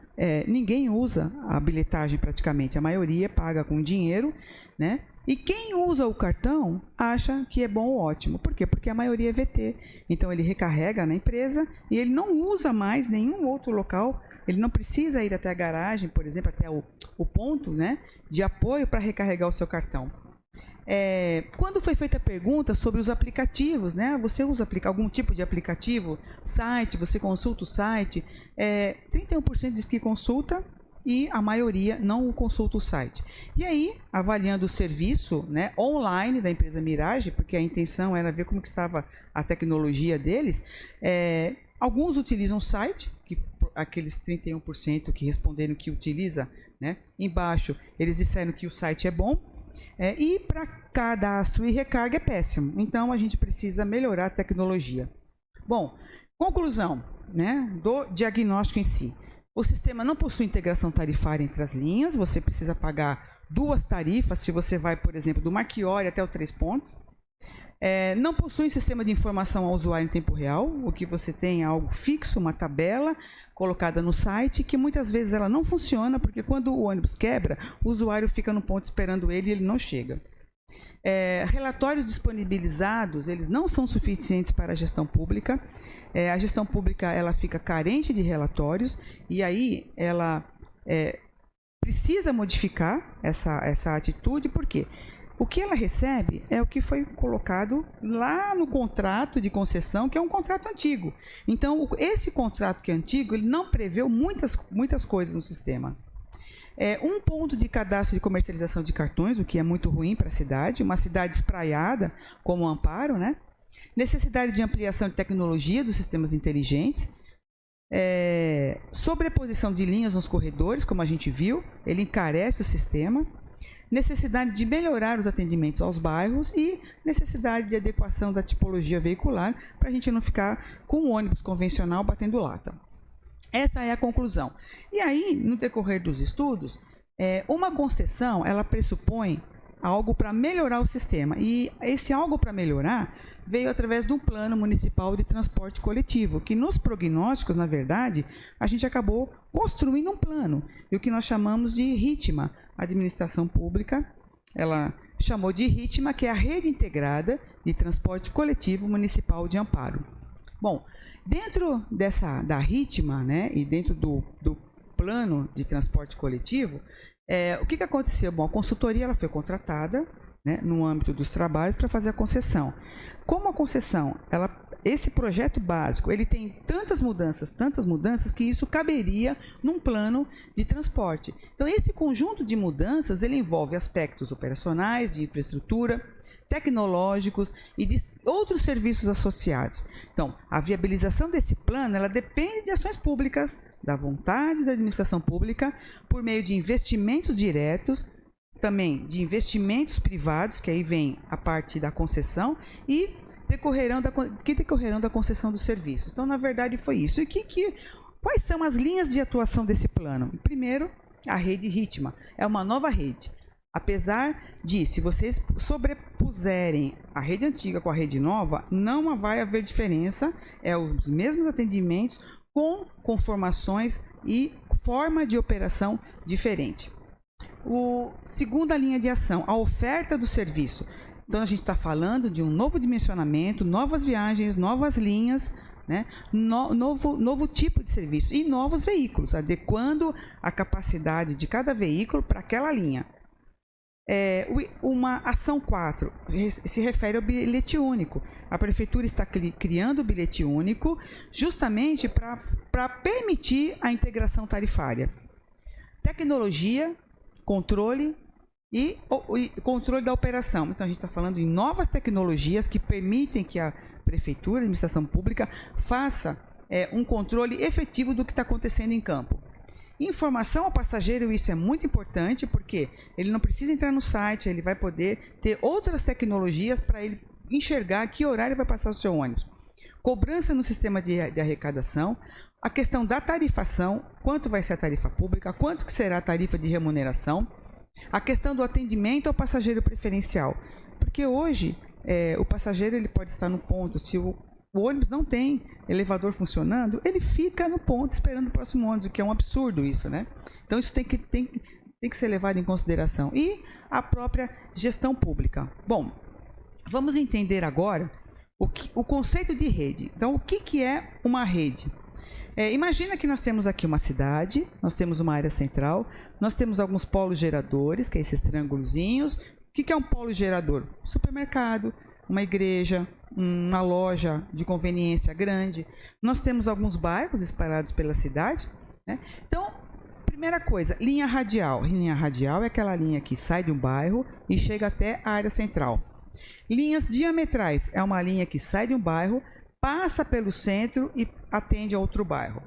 [SPEAKER 3] ninguém usa a bilhetagem praticamente. A maioria paga com dinheiro, né? E quem usa o cartão acha que é bom ou ótimo. Por quê? Porque a maioria é VT. Então, ele recarrega na empresa e ele não usa mais nenhum outro local. Ele não precisa ir até a garagem, por exemplo, até o ponto, né, de apoio para recarregar o seu cartão. Quando foi feita a pergunta sobre os aplicativos, né? Você usa algum tipo de aplicativo, site, você consulta o site, 31% diz que consulta e a maioria não consulta o site. E aí, avaliando o serviço, né, online da empresa Mirage, porque a intenção era ver como que estava a tecnologia deles, alguns utilizam o site, aqueles 31% que responderam que utiliza, né, embaixo eles disseram que o site é bom, e para cadastro e recarga é péssimo. Então, a gente precisa melhorar a tecnologia. Bom, conclusão, né, do diagnóstico em si. O sistema não possui integração tarifária entre as linhas. Você precisa pagar 2 tarifas se você vai, por exemplo, do Marchiori até o 3 Pontos. Não possui um sistema de informação ao usuário em tempo real. O que você tem é algo fixo, uma tabela colocada no site, que muitas vezes ela não funciona, porque quando o ônibus quebra, o usuário fica no ponto esperando ele e ele não chega. Relatórios disponibilizados, eles não são suficientes para a gestão pública. A gestão pública ela fica carente de relatórios e aí ela precisa modificar essa atitude, porque o que ela recebe é o que foi colocado lá no contrato de concessão, que é um contrato antigo. Então, esse contrato que é antigo, ele não preveu muitas coisas no sistema. Um ponto de cadastro de comercialização de cartões, o que é muito ruim para a cidade, uma cidade espraiada como Amparo, né? Necessidade de ampliação de tecnologia dos sistemas inteligentes, sobreposição de linhas nos corredores, como a gente viu, ele encarece o sistema, necessidade de melhorar os atendimentos aos bairros e necessidade de adequação da tipologia veicular para a gente não ficar com o ônibus convencional batendo lata. Essa é a conclusão. E aí, no decorrer dos estudos, uma concessão, ela pressupõe algo para melhorar o sistema. E esse algo para melhorar veio através de um plano municipal de transporte coletivo, que nos prognósticos, na verdade, a gente acabou construindo um plano. E o que nós chamamos de RITMA, a administração pública, ela chamou de RITMA, que é a Rede Integrada de Transporte Coletivo Municipal de Amparo. Bom, dentro da RITMA, né, e dentro do plano de transporte coletivo, o que aconteceu? Bom, a consultoria ela foi contratada, né, no âmbito dos trabalhos para fazer a concessão. Como a concessão, esse projeto básico, ele tem tantas mudanças, que isso caberia num plano de transporte. Então, esse conjunto de mudanças, ele envolve aspectos operacionais, de infraestrutura, tecnológicos e de outros serviços associados. Então, a viabilização desse plano, ela depende de ações públicas, da vontade da administração pública, por meio de investimentos diretos, também de investimentos privados, que aí vem a parte da concessão, e decorrerão da concessão dos serviços. Então, na verdade, foi isso. E quais são as linhas de atuação desse plano? Primeiro, a rede RITMA. É uma nova rede. Apesar de, se vocês sobrepuserem a rede antiga com a rede nova, não vai haver diferença. Os mesmos atendimentos com conformações e forma de operação diferente. Segunda linha de ação, a oferta do serviço. Então, a gente está falando de um novo dimensionamento, novas viagens, novas linhas, né? Novo tipo de serviço e novos veículos, adequando a capacidade de cada veículo para aquela linha. Uma ação 4 se refere ao bilhete único. A prefeitura está criando o bilhete único justamente para permitir a integração tarifária. Tecnologia, controle e controle da operação. Então, a gente está falando em novas tecnologias que permitem que a prefeitura, a administração pública, faça um controle efetivo do que está acontecendo em campo. Informação ao passageiro, isso é muito importante, porque ele não precisa entrar no site, ele vai poder ter outras tecnologias para ele enxergar que horário vai passar o seu ônibus. Cobrança no sistema de arrecadação, a questão da tarifação, quanto vai ser a tarifa pública, quanto que será a tarifa de remuneração, a questão do atendimento ao passageiro preferencial, porque hoje o passageiro ele pode estar no ponto, se o o ônibus não tem elevador funcionando, ele fica no ponto esperando o próximo ônibus, o que é um absurdo isso, né? Então isso tem que ser levado em consideração. E a própria gestão pública. Bom, vamos entender agora o conceito de rede. Então, o que é uma rede? Imagina que nós temos aqui uma cidade, nós temos uma área central, nós temos alguns polos geradores, que é esses triângulozinhos. O que é um polo gerador? Supermercado, uma igreja, uma loja de conveniência grande. Nós temos alguns bairros espalhados pela cidade, né? Então, primeira coisa, linha radial. Linha radial é aquela linha que sai de um bairro e chega até a área central. Linhas diametrais é uma linha que sai de um bairro, passa pelo centro e atende a outro bairro.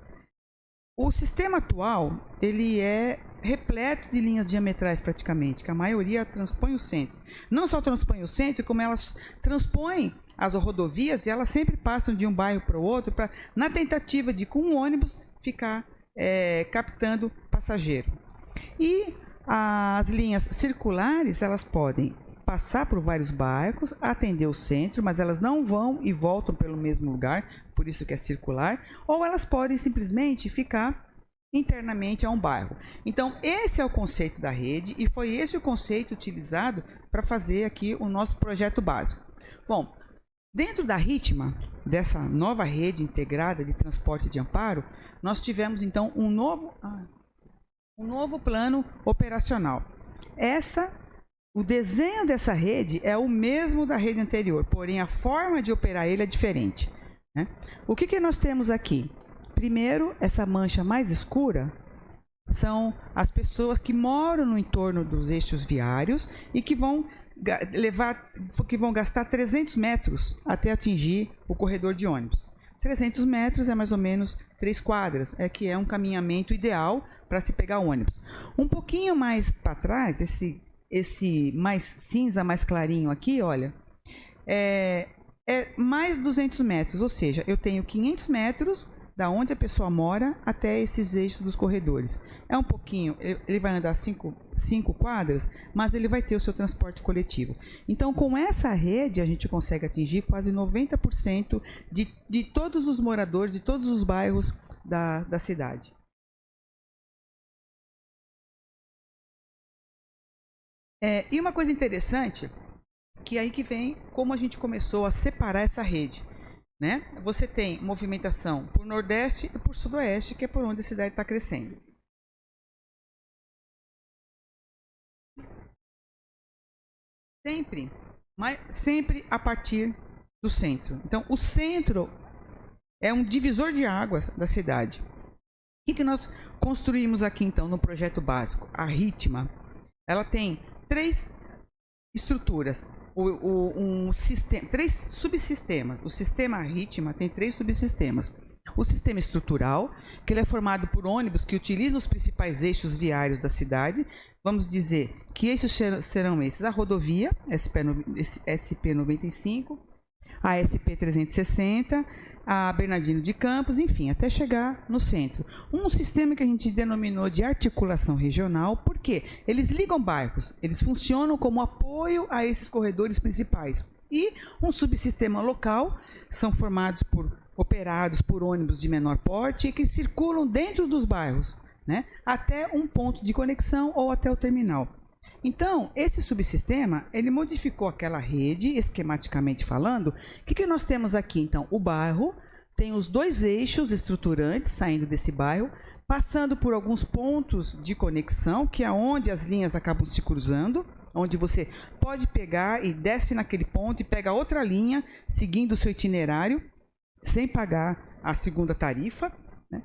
[SPEAKER 3] O sistema atual, ele é repleto de linhas diametrais praticamente, que a maioria transpõe o centro. Não só transpõe o centro, como elas transpõem as rodovias e elas sempre passam de um bairro para o outro, na tentativa de, com um ônibus, ficar captando passageiro. E as linhas circulares, elas podem passar por vários bairros, atender o centro, mas elas não vão e voltam pelo mesmo lugar, por isso que é circular, ou elas podem simplesmente ficar internamente a um bairro. Então, esse é o conceito da rede e foi esse o conceito utilizado para fazer aqui o nosso projeto básico. Bom, dentro da Ritma, dessa nova rede integrada de transporte de amparo, nós tivemos então um novo plano operacional. O desenho dessa rede é o mesmo da rede anterior, porém a forma de operar ele é diferente, né? O que nós temos aqui? Primeiro, essa mancha mais escura são as pessoas que moram no entorno dos eixos viários e que vão gastar 300 metros até atingir o corredor de ônibus. 300 metros é mais ou menos 3 quadras, que é um caminhamento ideal para se pegar ônibus. Um pouquinho mais para trás, esse mais cinza, mais clarinho aqui, olha, é mais 200 metros, ou seja, eu tenho 500 metros da onde a pessoa mora até esses eixos dos corredores. É um pouquinho, ele vai andar 5 quadras, mas ele vai ter o seu transporte coletivo. Então, com essa rede, a gente consegue atingir quase 90% de todos os moradores, de todos os bairros da cidade. E uma coisa interessante, que aí que vem como a gente começou a separar essa rede, né? Você tem movimentação por Nordeste e por Sudoeste, que é por onde a cidade está crescendo. Sempre a partir do centro. Então, o centro é um divisor de águas da cidade. O que nós construímos aqui, então, no projeto básico? A Ritma, ela tem 3 estruturas, três subsistemas. O sistema Ritma tem 3 subsistemas. O sistema estrutural, que ele é formado por ônibus que utilizam os principais eixos viários da cidade. Vamos dizer que eixos serão esses: a rodovia, SP-95, a SP-360, a Bernardino de Campos, enfim, até chegar no centro. Um sistema que a gente denominou de articulação regional, porque eles ligam bairros, eles funcionam como apoio a esses corredores principais. E um subsistema local, são operados por ônibus de menor porte, que circulam dentro dos bairros, né, até um ponto de conexão ou até o terminal. Então, esse subsistema, ele modificou aquela rede, esquematicamente falando. O que nós temos aqui, então? O bairro tem os 2 eixos estruturantes saindo desse bairro, passando por alguns pontos de conexão, que é onde as linhas acabam se cruzando, onde você pode pegar e desce naquele ponto e pega outra linha, seguindo o seu itinerário, sem pagar a segunda tarifa, né?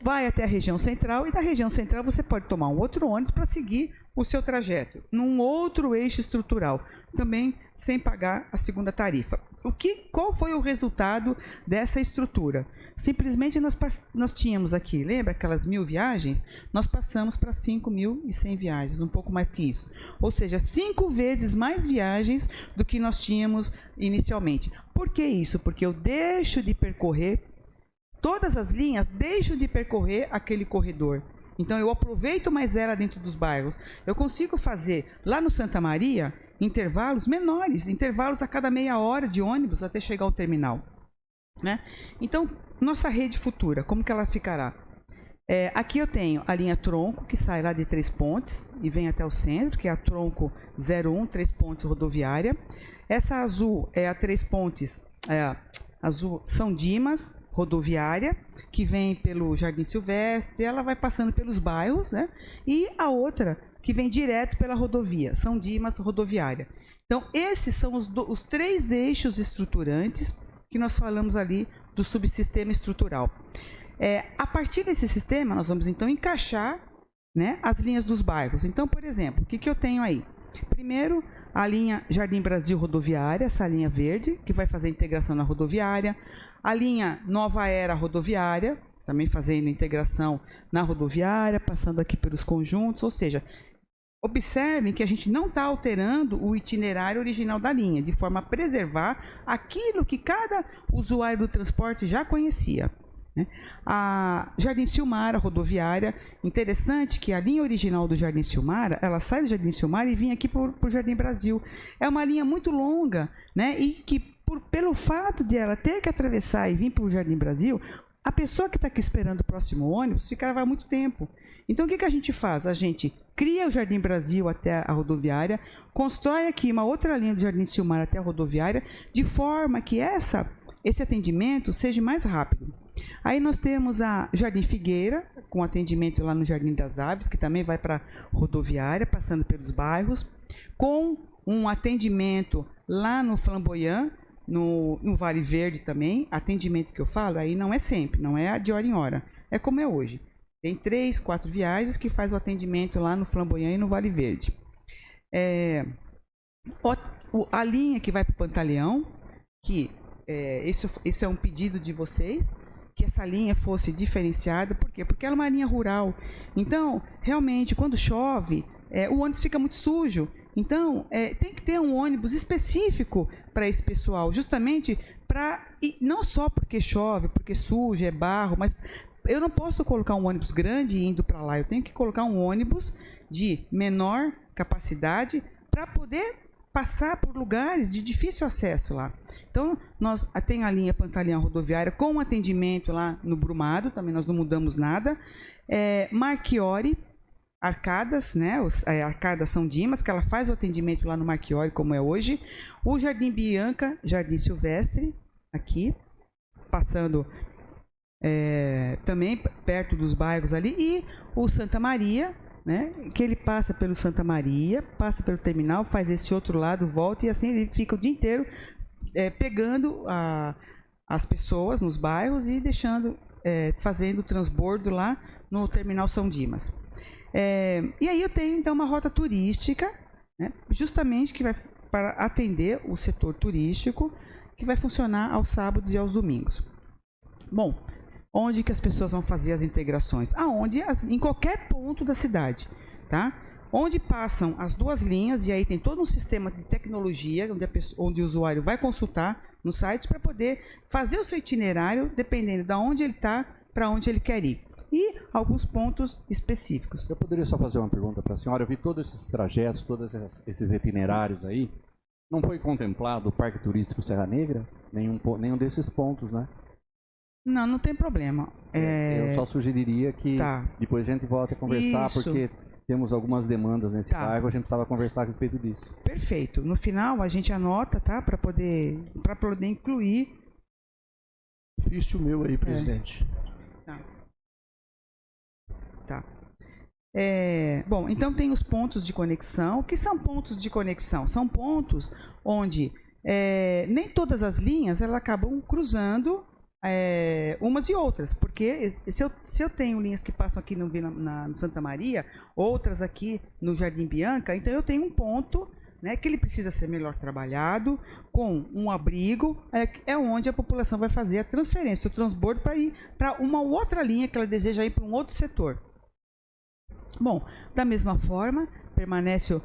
[SPEAKER 3] Vai até a região central e da região central você pode tomar um outro ônibus para seguir o seu trajeto num outro eixo estrutural, também sem pagar a segunda tarifa. Qual foi o resultado dessa estrutura? Simplesmente nós tínhamos aqui, lembra aquelas 1000 viagens? Nós passamos para 5.100 viagens, um pouco mais que isso. Ou seja, 5 vezes mais viagens do que nós tínhamos inicialmente. Por que isso? Porque eu deixo de percorrer, todas as linhas deixam de percorrer aquele corredor. Então, eu aproveito mais ela dentro dos bairros. Eu consigo fazer, lá no Santa Maria, intervalos menores, intervalos a cada meia hora de ônibus até chegar ao terminal. né? Então, nossa rede futura, como que ela ficará? Aqui eu tenho a linha tronco, que sai lá de Três Pontes e vem até o centro, que é a tronco 01, Três Pontes rodoviária. Essa azul é a Três Pontes, azul São Dimas rodoviária, que vem pelo Jardim Silvestre, ela vai passando pelos bairros, né? E a outra que vem direto pela rodovia, São Dimas rodoviária. Então, esses são os 3 eixos estruturantes que nós falamos ali do subsistema estrutural. A partir desse sistema, nós vamos então encaixar, né, as linhas dos bairros. Então, por exemplo, o que eu tenho aí? Primeiro, a linha Jardim Brasil rodoviária, essa linha verde, que vai fazer integração na rodoviária. A linha Nova Era rodoviária, também fazendo integração na rodoviária, passando aqui pelos conjuntos, ou seja, observem que a gente não está alterando o itinerário original da linha, de forma a preservar aquilo que cada usuário do transporte já conhecia. A Jardim Silmara rodoviária, interessante que a linha original do Jardim Silmara, ela sai do Jardim Silmara e vem aqui para o Jardim Brasil. É uma linha muito longa, né? E que pelo fato de ela ter que atravessar e vir para o Jardim Brasil, a pessoa que está aqui esperando o próximo ônibus ficará muito tempo. Então o que a gente faz? A gente cria o Jardim Brasil até a rodoviária, constrói aqui uma outra linha do Jardim Silmara até a rodoviária, de forma que esse atendimento seja mais rápido. Aí nós temos a Jardim Figueira, com atendimento lá no Jardim das Aves, que também vai para a rodoviária, passando pelos bairros, com um atendimento lá no Flamboyant, no Vale Verde também. Atendimento que eu falo, aí não é sempre, não é de hora em hora, é como é hoje. Tem 3, 4 viagens que faz o atendimento lá no Flamboyant e no Vale Verde. A linha que vai para o Pantaleão, que isso é um pedido de vocês, que essa linha fosse diferenciada. Por quê? Porque ela é uma linha rural. Então, realmente, quando chove, o ônibus fica muito sujo. Então, tem que ter um ônibus específico para esse pessoal, justamente não só porque chove, porque suja, é barro, mas eu não posso colocar um ônibus grande indo para lá. Eu tenho que colocar um ônibus de menor capacidade para poder passar por lugares de difícil acesso lá. Então, nós tem a linha Pantaleão rodoviária com atendimento lá no Brumado, também nós não mudamos nada. Marchiori, Arcadas, né? Arcadas São Dimas, que ela faz o atendimento lá no Marchiori, como é hoje. O Jardim Bianca, Jardim Silvestre, aqui, passando também perto dos bairros ali. E o Santa Maria, né, que ele passa pelo Santa Maria, passa pelo terminal, faz esse outro lado, volta, e assim ele fica o dia inteiro pegando as pessoas nos bairros e deixando, fazendo o transbordo lá no terminal São Dimas. E aí eu tenho então uma rota turística, né, justamente que vai para atender o setor turístico, que vai funcionar aos sábados e aos domingos. Bom, onde que as pessoas vão fazer as integrações? Em qualquer ponto da cidade, tá? Onde passam as 2 linhas, e aí tem todo um sistema de tecnologia, onde o usuário vai consultar no site para poder fazer o seu itinerário, dependendo de onde ele está, para onde ele quer ir. E alguns pontos específicos.
[SPEAKER 1] Eu poderia só fazer uma pergunta para a senhora? Eu vi todos esses trajetos, todos esses itinerários aí. Não foi contemplado o Parque Turístico Serra Negra? Nenhum desses pontos, né?
[SPEAKER 3] Não tem problema.
[SPEAKER 1] Eu só sugeriria que depois a gente volte a conversar, porque temos algumas demandas nesse bairro, a gente precisava conversar a respeito disso.
[SPEAKER 3] Perfeito. No final a gente anota, tá? Para poder incluir.
[SPEAKER 4] Ofício meu aí, presidente.
[SPEAKER 3] Tá. Bom, então tem os pontos de conexão. O que são pontos de conexão? São pontos onde nem todas as linhas elas acabam cruzando umas e outras, porque se eu tenho linhas que passam aqui no Santa Maria, outras aqui no Jardim Bianca, então eu tenho um ponto, né, que ele precisa ser melhor trabalhado, com um abrigo, onde a população vai fazer a transferência, o transbordo para ir para uma outra linha que ela deseja ir para um outro setor. Bom, da mesma forma, permanece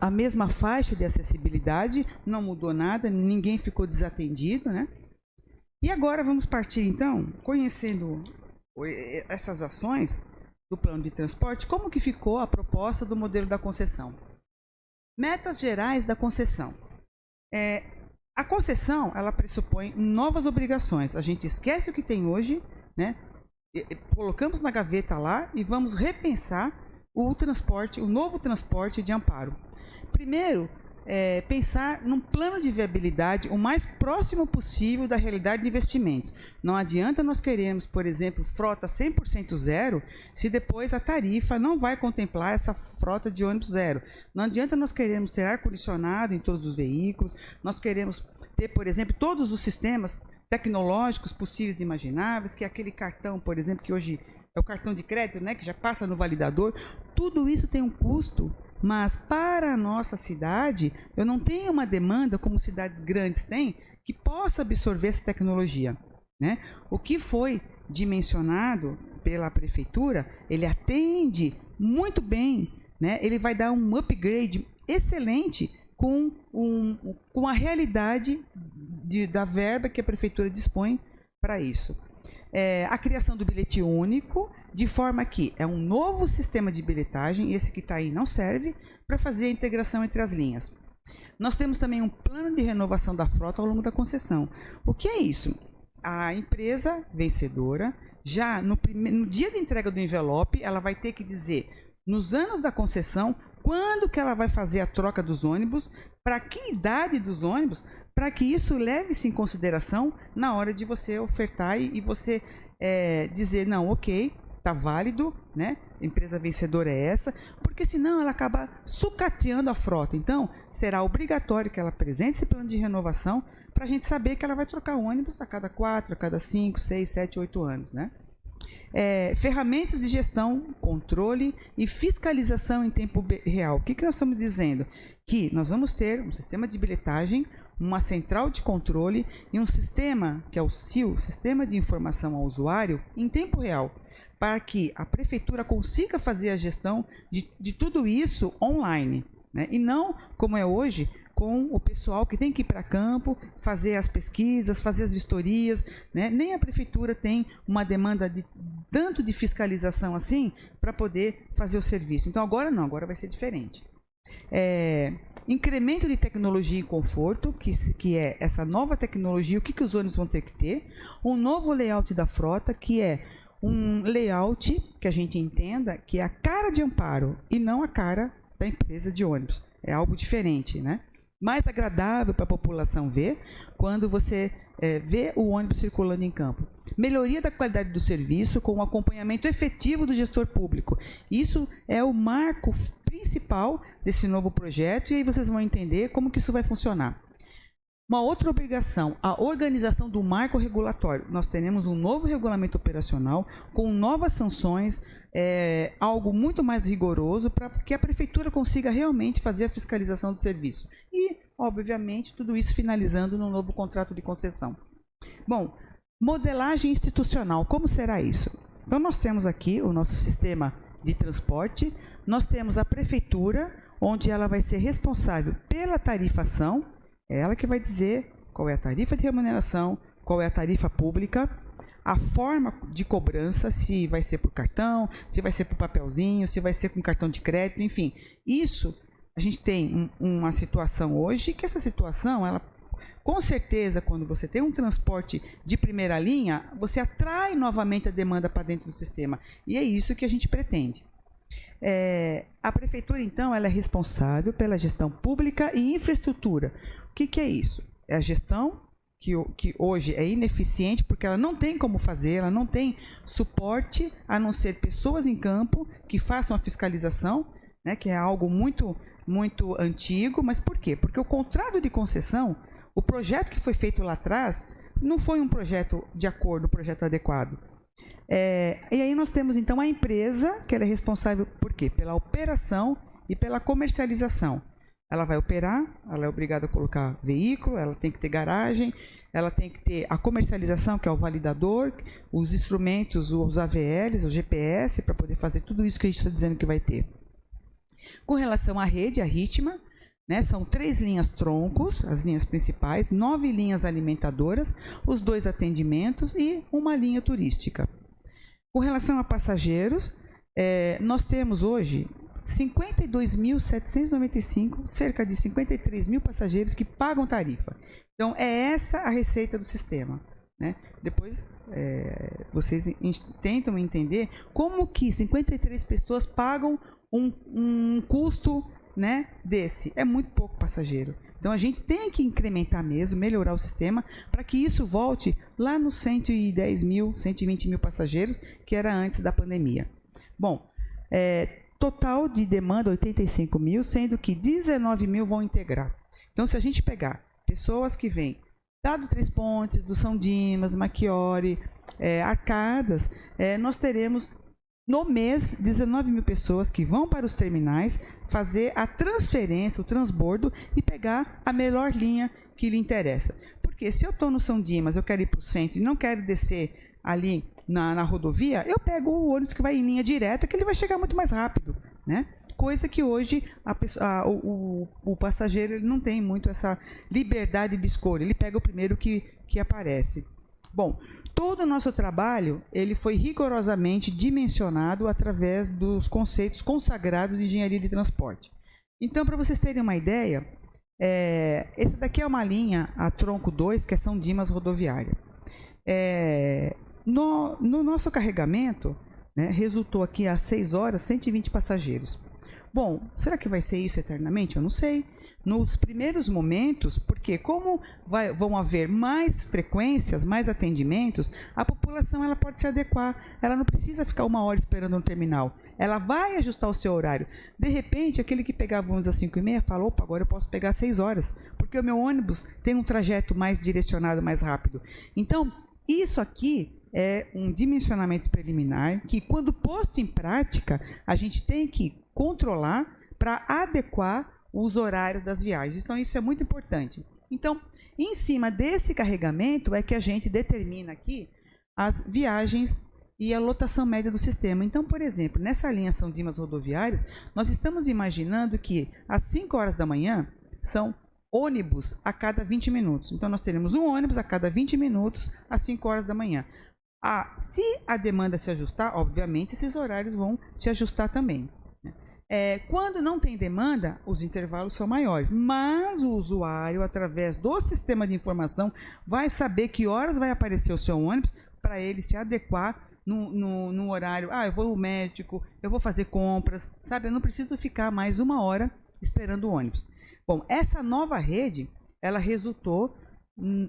[SPEAKER 3] a mesma faixa de acessibilidade, não mudou nada, ninguém ficou desatendido, né? E agora vamos partir, então, conhecendo essas ações do plano de transporte, como que ficou a proposta do modelo da concessão. Metas gerais da concessão. A concessão, ela pressupõe novas obrigações. A gente esquece o que tem hoje, né? Colocamos na gaveta lá e vamos repensar o transporte, o novo transporte de amparo. Primeiro, pensar num plano de viabilidade o mais próximo possível da realidade de investimentos. Não adianta nós queremos, por exemplo, frota 100% zero, se depois a tarifa não vai contemplar essa frota de ônibus zero. Não adianta nós queremos ter ar-condicionado em todos os veículos, nós queremos ter, por exemplo, todos os sistemas tecnológicos possíveis e imagináveis, que é aquele cartão, por exemplo, que hoje é o cartão de crédito, né, que já passa no validador. Tudo isso tem um custo. Mas para a nossa cidade, eu não tenho uma demanda, como cidades grandes têm, que possa absorver essa tecnologia, né? O que foi dimensionado pela prefeitura, ele atende muito bem, né? Ele vai dar um upgrade excelente com a realidade da verba que a prefeitura dispõe para isso. A criação do bilhete único, de forma que é um novo sistema de bilhetagem, esse que está aí não serve, para fazer a integração entre as linhas. Nós temos também um plano de renovação da frota ao longo da concessão. O que é isso? A empresa vencedora, já no dia de entrega do envelope, ela vai ter que dizer, nos anos da concessão, quando que ela vai fazer a troca dos ônibus, para que idade dos ônibus, para que isso leve-se em consideração na hora de você ofertar e você dizer, não, ok, está válido, né? A empresa vencedora é essa, porque senão ela acaba sucateando a frota. Então, será obrigatório que ela apresente esse plano de renovação para a gente saber que ela vai trocar ônibus a cada 4, a cada 5, 6, 7, 8 anos, né? Ferramentas de gestão, controle e fiscalização em tempo real. O que nós estamos dizendo? Que nós vamos ter um sistema de bilhetagem, uma central de controle e um sistema, que é o SIL, Sistema de Informação ao Usuário, em tempo real, para que a prefeitura consiga fazer a gestão de tudo isso online, né? E não como é hoje, com o pessoal que tem que ir para campo, fazer as pesquisas, fazer as vistorias, né? Nem a prefeitura tem uma demanda tanto de fiscalização assim para poder fazer o serviço. Então agora não, agora vai ser diferente. Incremento de tecnologia e conforto, que é essa nova tecnologia, o que os ônibus vão ter que ter. Um novo layout da frota, que é um layout que a gente entenda que é a cara de Amparo e não a cara da empresa de ônibus. É algo diferente, né? Mais agradável para a população ver quando você vê o ônibus circulando em campo. Melhoria da qualidade do serviço com o acompanhamento efetivo do gestor público. Isso é o marco principal desse novo projeto e aí vocês vão entender como que isso vai funcionar. Uma outra obrigação, a organização do marco regulatório. Nós teremos um novo regulamento operacional com novas sanções, algo muito mais rigoroso para que a prefeitura consiga realmente fazer a fiscalização do serviço. E, obviamente, tudo isso finalizando no novo contrato de concessão. Bom, modelagem institucional, como será isso? Então, nós temos aqui o nosso sistema de transporte, nós temos a prefeitura, onde ela vai ser responsável pela tarifação, é ela que vai dizer qual é a tarifa de remuneração, qual é a tarifa pública, a forma de cobrança, se vai ser por cartão, se vai ser por papelzinho, se vai ser com cartão de crédito, enfim. Isso, a gente tem uma situação hoje, que essa situação, ela, com certeza, quando você tem um transporte de primeira linha, você atrai novamente a demanda para dentro do sistema. E é isso que a gente pretende. A prefeitura, então, ela é responsável pela gestão pública e infraestrutura. O que é isso? É a gestão que hoje é ineficiente porque ela não tem como fazer, ela não tem suporte a não ser pessoas em campo que façam a fiscalização, né, que é algo muito, muito antigo. Mas por quê? Porque o contrato de concessão, o projeto que foi feito lá atrás, não foi um projeto de acordo, um projeto adequado. E aí nós temos então a empresa, que ela é responsável por quê? Pela operação e pela comercialização. Ela vai operar, ela é obrigada a colocar veículo, ela tem que ter garagem, ela tem que ter a comercialização, que é o validador, os instrumentos, os AVLs, o GPS, para poder fazer tudo isso que a gente está dizendo que vai ter. Com relação à rede, a Ritma, né, são 3 linhas troncos, as linhas principais, 9 linhas alimentadoras, os 2 atendimentos e uma linha turística. Com relação a passageiros, nós temos hoje 52.795, cerca de 53 mil passageiros que pagam tarifa. Então, é essa a receita do sistema, né? Depois, vocês tentam entender como que 53 pessoas pagam um custo, né, desse. É muito pouco passageiro. Então, a gente tem que incrementar mesmo, melhorar o sistema, para que isso volte lá nos 110 mil, 120 mil passageiros, que era antes da pandemia. Bom, total de demanda 85 mil, sendo que 19 mil vão integrar. Então, se a gente pegar pessoas que vêm do Três Pontes, do São Dimas, Machiori, Arcadas, nós teremos no mês 19 mil pessoas que vão para os terminais fazer a transferência, o transbordo e pegar a melhor linha que lhe interessa. Porque se eu estou no São Dimas, eu quero ir para o centro e não quero descer ali na rodovia, eu pego o ônibus que vai em linha direta, que ele vai chegar muito mais rápido, né? Coisa que hoje o passageiro ele não tem muito essa liberdade de escolha, ele pega o primeiro que aparece. Bom, todo o nosso trabalho ele foi rigorosamente dimensionado através dos conceitos consagrados de engenharia de transporte. Então, para vocês terem uma ideia, essa daqui é uma linha, a tronco 2, que é São Dimas rodoviária. No nosso carregamento, né, resultou aqui às 6 horas 120 passageiros. Bom, será que vai ser isso eternamente? Eu não sei. Nos primeiros momentos, porque como vão haver mais frequências, mais atendimentos, a população ela pode se adequar. Ela não precisa ficar 1 hora esperando no terminal. Ela vai ajustar o seu horário. De repente, aquele que pegava ônibus às 5h30 fala, opa, agora eu posso pegar às 6 horas, porque o meu ônibus tem um trajeto mais direcionado, mais rápido. Então, isso aqui é um dimensionamento preliminar que, quando posto em prática, a gente tem que controlar para adequar os horários das viagens. Então, isso é muito importante. Então, em cima desse carregamento é que a gente determina aqui as viagens e a lotação média do sistema. Então, por exemplo, nessa linha São Dimas rodoviárias, nós estamos imaginando que às 5 horas da manhã são ônibus a cada 20 minutos. Então, nós teremos um ônibus a cada 20 minutos às 5 horas da manhã. Se a demanda se ajustar, obviamente, esses horários vão se ajustar também. Quando não tem demanda, os intervalos são maiores, mas o usuário, através do sistema de informação, vai saber que horas vai aparecer o seu ônibus para ele se adequar no horário. Eu vou ao médico, eu vou fazer compras, sabe? Eu não preciso ficar mais 1 hora esperando o ônibus. Bom, essa nova rede, ela resultou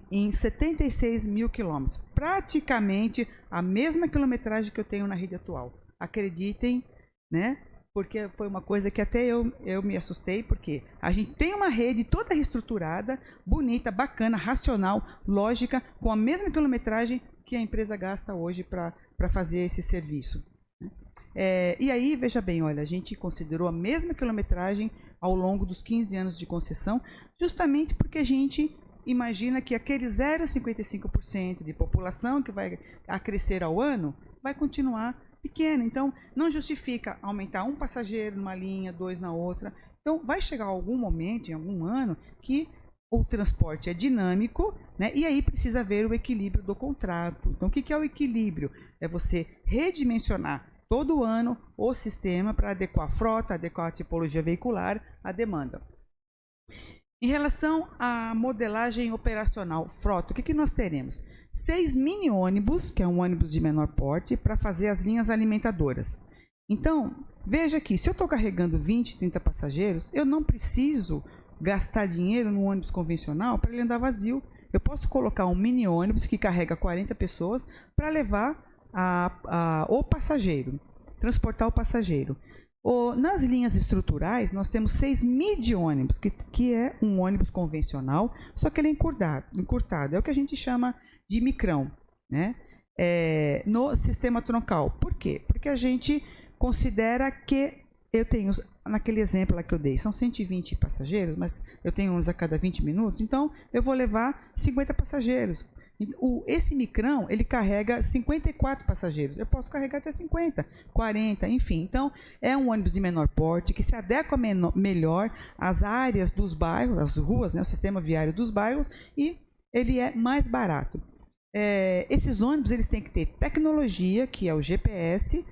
[SPEAKER 3] em 76 mil quilômetros, praticamente a mesma quilometragem que eu tenho na rede atual. Acreditem, né? Porque foi uma coisa que até eu me assustei, porque a gente tem uma rede toda reestruturada, bonita, bacana, racional, lógica, com a mesma quilometragem que a empresa gasta hoje para fazer esse serviço. E aí, veja bem, olha, a gente considerou a mesma quilometragem ao longo dos 15 anos de concessão, justamente porque a gente imagina que aquele 0,55% de população que vai crescer ao ano vai continuar pequeno. Então, não justifica aumentar um passageiro numa linha, 2 na outra. Então, vai chegar algum momento, em algum ano, que o transporte é dinâmico, né? E aí precisa ver o equilíbrio do contrato. Então, o que é o equilíbrio? É você redimensionar todo ano o sistema para adequar a frota, adequar a tipologia veicular à demanda. Em relação à modelagem operacional frota, o que nós teremos? 6 mini ônibus, que é um ônibus de menor porte, para fazer as linhas alimentadoras. Então, veja aqui, se eu estou carregando 20, 30 passageiros, eu não preciso gastar dinheiro no ônibus convencional para ele andar vazio. Eu posso colocar um mini ônibus que carrega 40 pessoas para levar o passageiro, transportar o passageiro. Nas linhas estruturais, nós temos 6 midi-ônibus, que é um ônibus convencional, só que ele é encurtado. É o que a gente chama de micrão, né? No sistema troncal. Por quê? Porque a gente considera que eu tenho, naquele exemplo lá que eu dei, são 120 passageiros, mas eu tenho uns a cada 20 minutos, então eu vou levar 50 passageiros. Esse micrão, ele carrega 54 passageiros. Eu posso carregar até 50, 40, enfim. Então, é um ônibus de menor porte, que se adequa melhor às áreas dos bairros, às ruas, né, o sistema viário dos bairros, e ele é mais barato. Esses ônibus, eles têm que ter tecnologia, que é o GPS,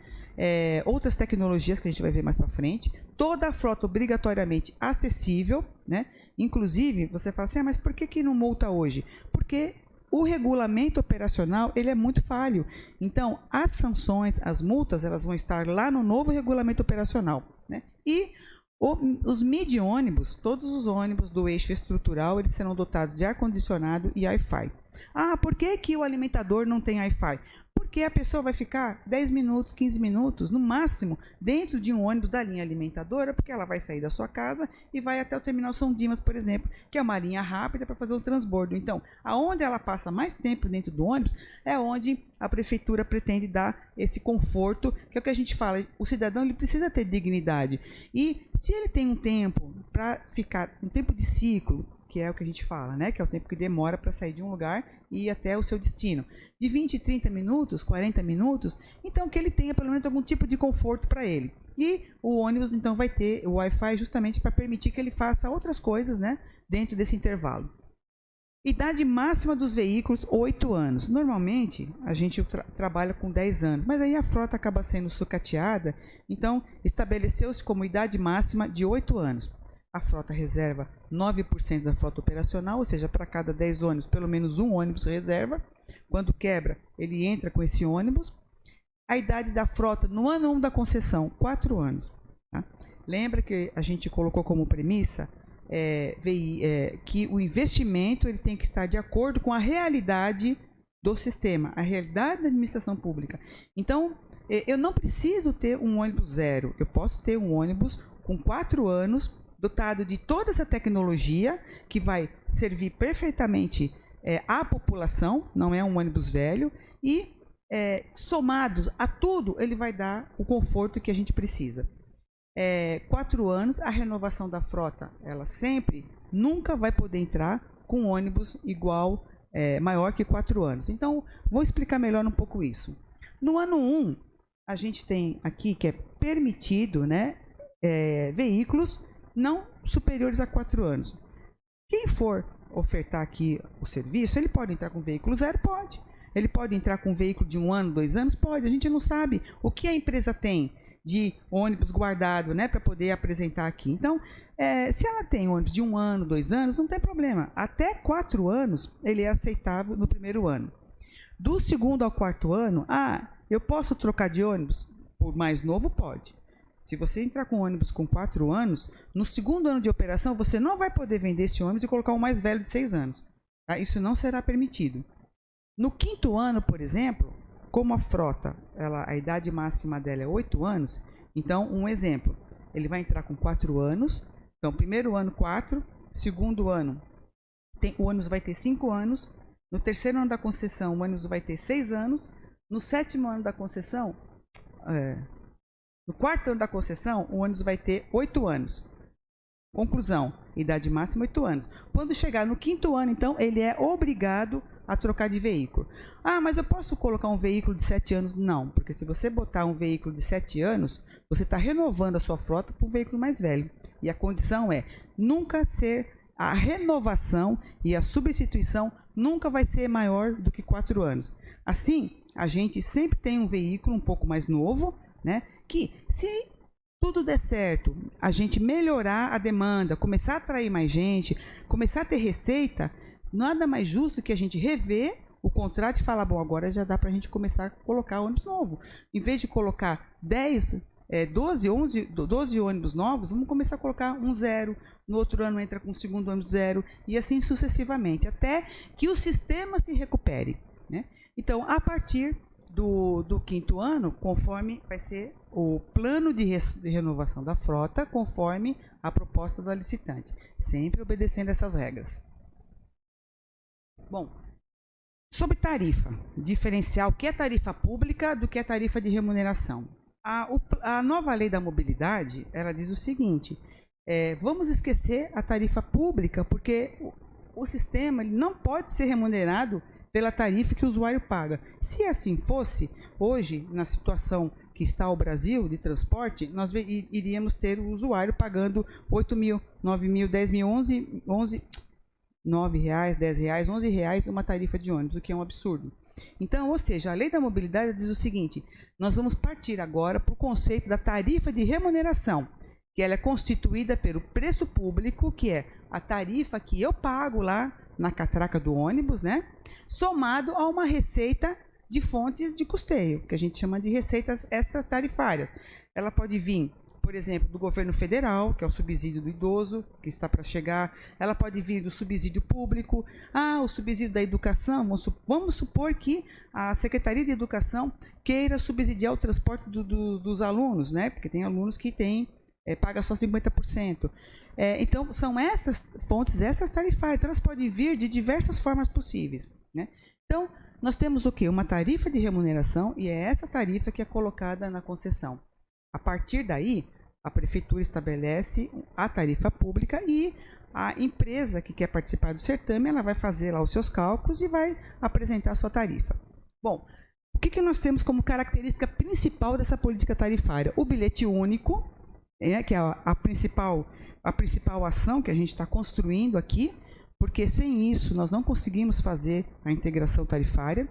[SPEAKER 3] outras tecnologias que a gente vai ver mais para frente, toda a frota obrigatoriamente acessível, né? Inclusive, você fala assim, mas por que não multa hoje? Porque o regulamento operacional ele é muito falho. Então, as sanções, as multas, elas vão estar lá no novo regulamento operacional, né? E os midi-ônibus, todos os ônibus do eixo estrutural, eles serão dotados de ar-condicionado e Wi-Fi. Ah, por que o alimentador não tem Wi-Fi? Porque a pessoa vai ficar 10 minutos, 15 minutos, no máximo, dentro de um ônibus da linha alimentadora, porque ela vai sair da sua casa e vai até o terminal São Dimas, por exemplo, que é uma linha rápida para fazer o transbordo. Então, aonde ela passa mais tempo dentro do ônibus, é onde a prefeitura pretende dar esse conforto, que é o que a gente fala, o cidadão ele precisa ter dignidade. E se ele tem um tempo para ficar, um tempo de ciclo, que é o que a gente fala, né? Que é o tempo que demora para sair de um lugar e ir até o seu destino. De 20, 30 minutos, 40 minutos, então que ele tenha pelo menos algum tipo de conforto para ele. E o ônibus, então, vai ter o Wi-Fi justamente para permitir que ele faça outras coisas, né? Dentro desse intervalo. Idade máxima dos veículos, 8 anos. Normalmente, a gente trabalha com 10 anos, mas aí a frota acaba sendo sucateada, então estabeleceu-se como idade máxima de 8 anos. A frota reserva 9% da frota operacional, ou seja, para cada 10 ônibus, pelo menos um ônibus reserva. Quando quebra, ele entra com esse ônibus. A idade da frota no ano 1 da concessão, 4 anos. Tá? Lembra que a gente colocou como premissa que o investimento ele tem que estar de acordo com a realidade do sistema, a realidade da administração pública. Então, eu não preciso ter um ônibus zero, eu posso ter um ônibus com 4 anos, dotado de toda essa tecnologia que vai servir perfeitamente à população, não é um ônibus velho, e somados a tudo, ele vai dar o conforto que a gente precisa. 4 anos, a renovação da frota, ela sempre, nunca vai poder entrar com ônibus igual, maior que 4 anos. Então, vou explicar melhor um pouco isso. No ano 1, a gente tem aqui que é permitido, né, veículos não superiores a 4 anos. Quem for ofertar aqui o serviço, ele pode entrar com veículo zero? Pode. Ele pode entrar com veículo de 1 ano, 2 anos? Pode. A gente não sabe o que a empresa tem de ônibus guardado, né, para poder apresentar aqui. Então, se ela tem ônibus de 1 ano, 2 anos, não tem problema. Até 4 anos, ele é aceitável no primeiro ano. Do 2º ao 4º ano, eu posso trocar de ônibus? Por mais novo, pode. Se você entrar com ônibus com 4 anos, no 2º ano de operação, você não vai poder vender esse ônibus e colocar um mais velho de 6 anos. Tá? Isso não será permitido. No 5º ano, por exemplo, como a frota, a idade máxima dela é 8 anos, então, um exemplo, ele vai entrar com 4 anos, então, primeiro ano 4, segundo ano, o ônibus vai ter 5 anos, no 3º ano da concessão, o ônibus vai ter 6 anos, no 7º ano da concessão, no 4º ano da concessão, o ônibus vai ter 8 anos. Conclusão, idade máxima 8 anos. Quando chegar no 5º ano, então, ele é obrigado a trocar de veículo. Mas eu posso colocar um veículo de 7 anos? Não, porque se você botar um veículo de 7 anos, você está renovando a sua frota para um veículo mais velho. E a condição é nunca ser, a renovação e a substituição nunca vai ser maior do que 4 anos. Assim, a gente sempre tem um veículo um pouco mais novo, né? Que se tudo der certo, a gente melhorar a demanda, começar a atrair mais gente, começar a ter receita, nada mais justo que a gente rever o contrato e falar, bom, agora já dá para a gente começar a colocar ônibus novo. Em vez de colocar 12 ônibus novos, vamos começar a colocar um zero, no outro ano entra com o 2º ônibus zero, e assim sucessivamente, até que o sistema se recupere, né? Então, a partir do 5º ano, conforme vai ser o plano de renovação da frota, conforme a proposta do licitante, sempre obedecendo essas regras. Bom, sobre tarifa, diferenciar o que é tarifa pública do que é tarifa de remuneração. A nova lei da mobilidade, ela diz o seguinte, vamos esquecer a tarifa pública, porque o sistema ele não pode ser remunerado pela tarifa que o usuário paga. Se assim fosse, hoje, na situação que está o Brasil de transporte, nós iríamos ter o usuário pagando 8 mil, 9 mil, 10 mil, 11 9 reais, 10 reais, 11 reais uma tarifa de ônibus, o que é um absurdo. Então, ou seja, a lei da mobilidade diz o seguinte, nós vamos partir agora para o conceito da tarifa de remuneração. que ela é constituída pelo preço público, que é a tarifa que eu pago lá na catraca do ônibus, né? Somado a uma receita de fontes de custeio, que a gente chama de receitas extratarifárias. Ela pode vir, por exemplo, do governo federal, que é o subsídio do idoso, que está para chegar. Ela pode vir do subsídio público. O subsídio da educação. Vamos supor que a Secretaria de Educação queira subsidiar o transporte dos alunos, né? Porque tem alunos que paga só 50%. Então, são essas fontes extratarifárias. Elas podem vir de diversas formas possíveis, né? Então, nós temos o quê? Uma tarifa de remuneração, e é essa tarifa que é colocada na concessão. A partir daí, a prefeitura estabelece a tarifa pública e a empresa que quer participar do certame, ela vai fazer lá os seus cálculos e vai apresentar a sua tarifa. Bom, o que nós temos como característica principal dessa política tarifária? O bilhete único, que é a principal ação que a gente está construindo aqui, porque sem isso nós não conseguimos fazer a integração tarifária.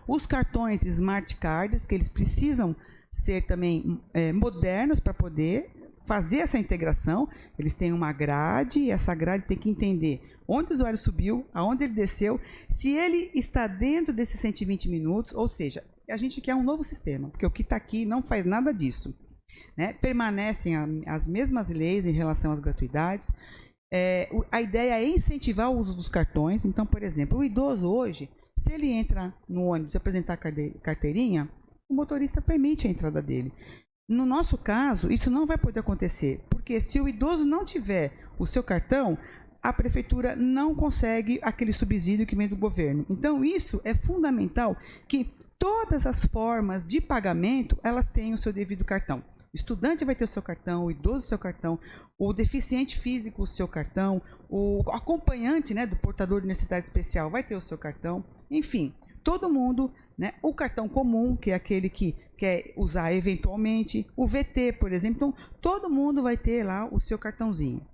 [SPEAKER 3] Os cartões Smart Cards, que eles precisam ser também modernos para poder fazer essa integração. Eles têm uma grade, e essa grade tem que entender onde o usuário subiu, aonde ele desceu, se ele está dentro desses 120 minutos, ou seja, a gente quer um novo sistema, porque o que está aqui não faz nada disso, né? Permanecem as mesmas leis em relação às gratuidades. A ideia é incentivar o uso dos cartões. Então, por exemplo, o idoso hoje, se ele entra no ônibus e apresentar carteirinha, o motorista permite a entrada dele. No nosso caso, isso não vai poder acontecer, porque se o idoso não tiver o seu cartão, a prefeitura não consegue aquele subsídio que vem do governo. Então, isso é fundamental, que todas as formas de pagamento, elas tenham o seu devido cartão. O estudante vai ter o seu cartão, o idoso o seu cartão, o deficiente físico o seu cartão, o acompanhante, né, do portador de necessidade especial vai ter o seu cartão, enfim, todo mundo, né, o cartão comum, que é aquele que quer usar eventualmente, o VT, por exemplo, então todo mundo vai ter lá o seu cartãozinho.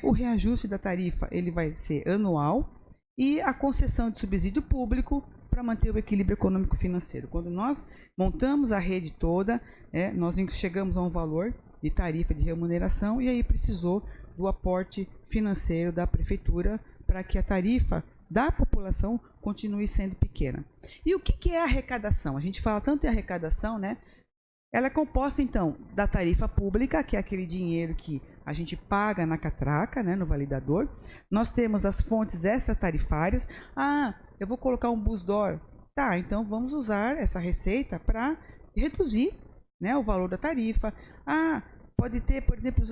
[SPEAKER 3] O reajuste da tarifa ele vai ser anual, e a concessão de subsídio público para manter o equilíbrio econômico-financeiro. Quando nós montamos a rede toda, nós chegamos a um valor de tarifa de remuneração, e aí precisou do aporte financeiro da prefeitura para que a tarifa da população continue sendo pequena. E o que é arrecadação? A gente fala tanto em arrecadação, né? Ela é composta, então, da tarifa pública, que é aquele dinheiro que a gente paga na catraca, né, no validador. Nós temos as fontes extratarifárias. Eu vou colocar um busdor. Tá, então vamos usar essa receita para reduzir, né, o valor da tarifa. Pode ter, por exemplo,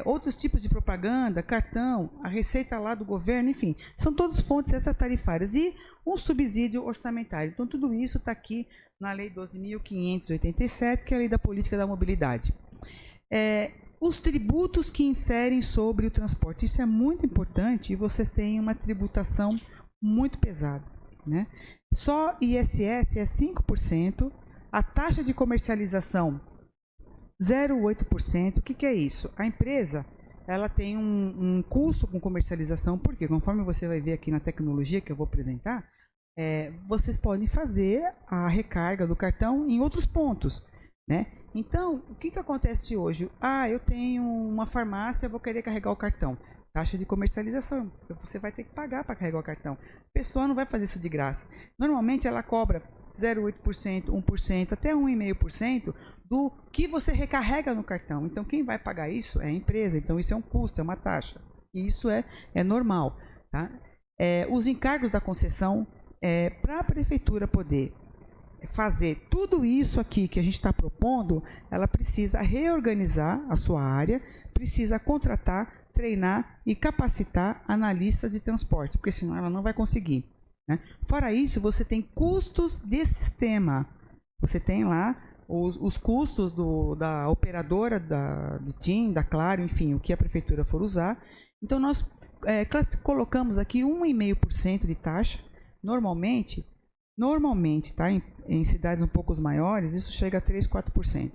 [SPEAKER 3] outros tipos de propaganda, cartão, a receita lá do governo, enfim. São todas fontes extratarifárias. E um subsídio orçamentário. Então, tudo isso está aqui na Lei 12.587, que é a Lei da Política da Mobilidade. Os tributos que inserem sobre o transporte. Isso é muito importante, e vocês têm uma tributação muito pesada, né? Só ISS é 5%, a taxa de comercialização 0,8%. O que é isso? A empresa ela tem um custo com comercialização, porque conforme você vai ver aqui na tecnologia que eu vou apresentar, vocês podem fazer a recarga do cartão em outros pontos, né? Então, o que acontece hoje? Eu tenho uma farmácia, vou querer carregar o cartão. Taxa de comercialização, você vai ter que pagar para carregar o cartão. A pessoa não vai fazer isso de graça. Normalmente ela cobra 0,8%, 1%, até 1,5% do que você recarrega no cartão. Então, quem vai pagar isso é a empresa. Então, isso é um custo, é uma taxa. E isso é normal, tá? Os encargos da concessão, para a prefeitura poder fazer tudo isso aqui que a gente está propondo, ela precisa reorganizar a sua área, precisa contratar, treinar e capacitar analistas de transporte, porque senão ela não vai conseguir, né? Fora isso, você tem custos de sistema. Você tem lá os custos da operadora, de TIM, da Claro, enfim, o que a prefeitura for usar. Então, nós colocamos aqui 1,5% de taxa. Normalmente, tá, em cidades um pouco maiores, isso chega a 3%, 4%.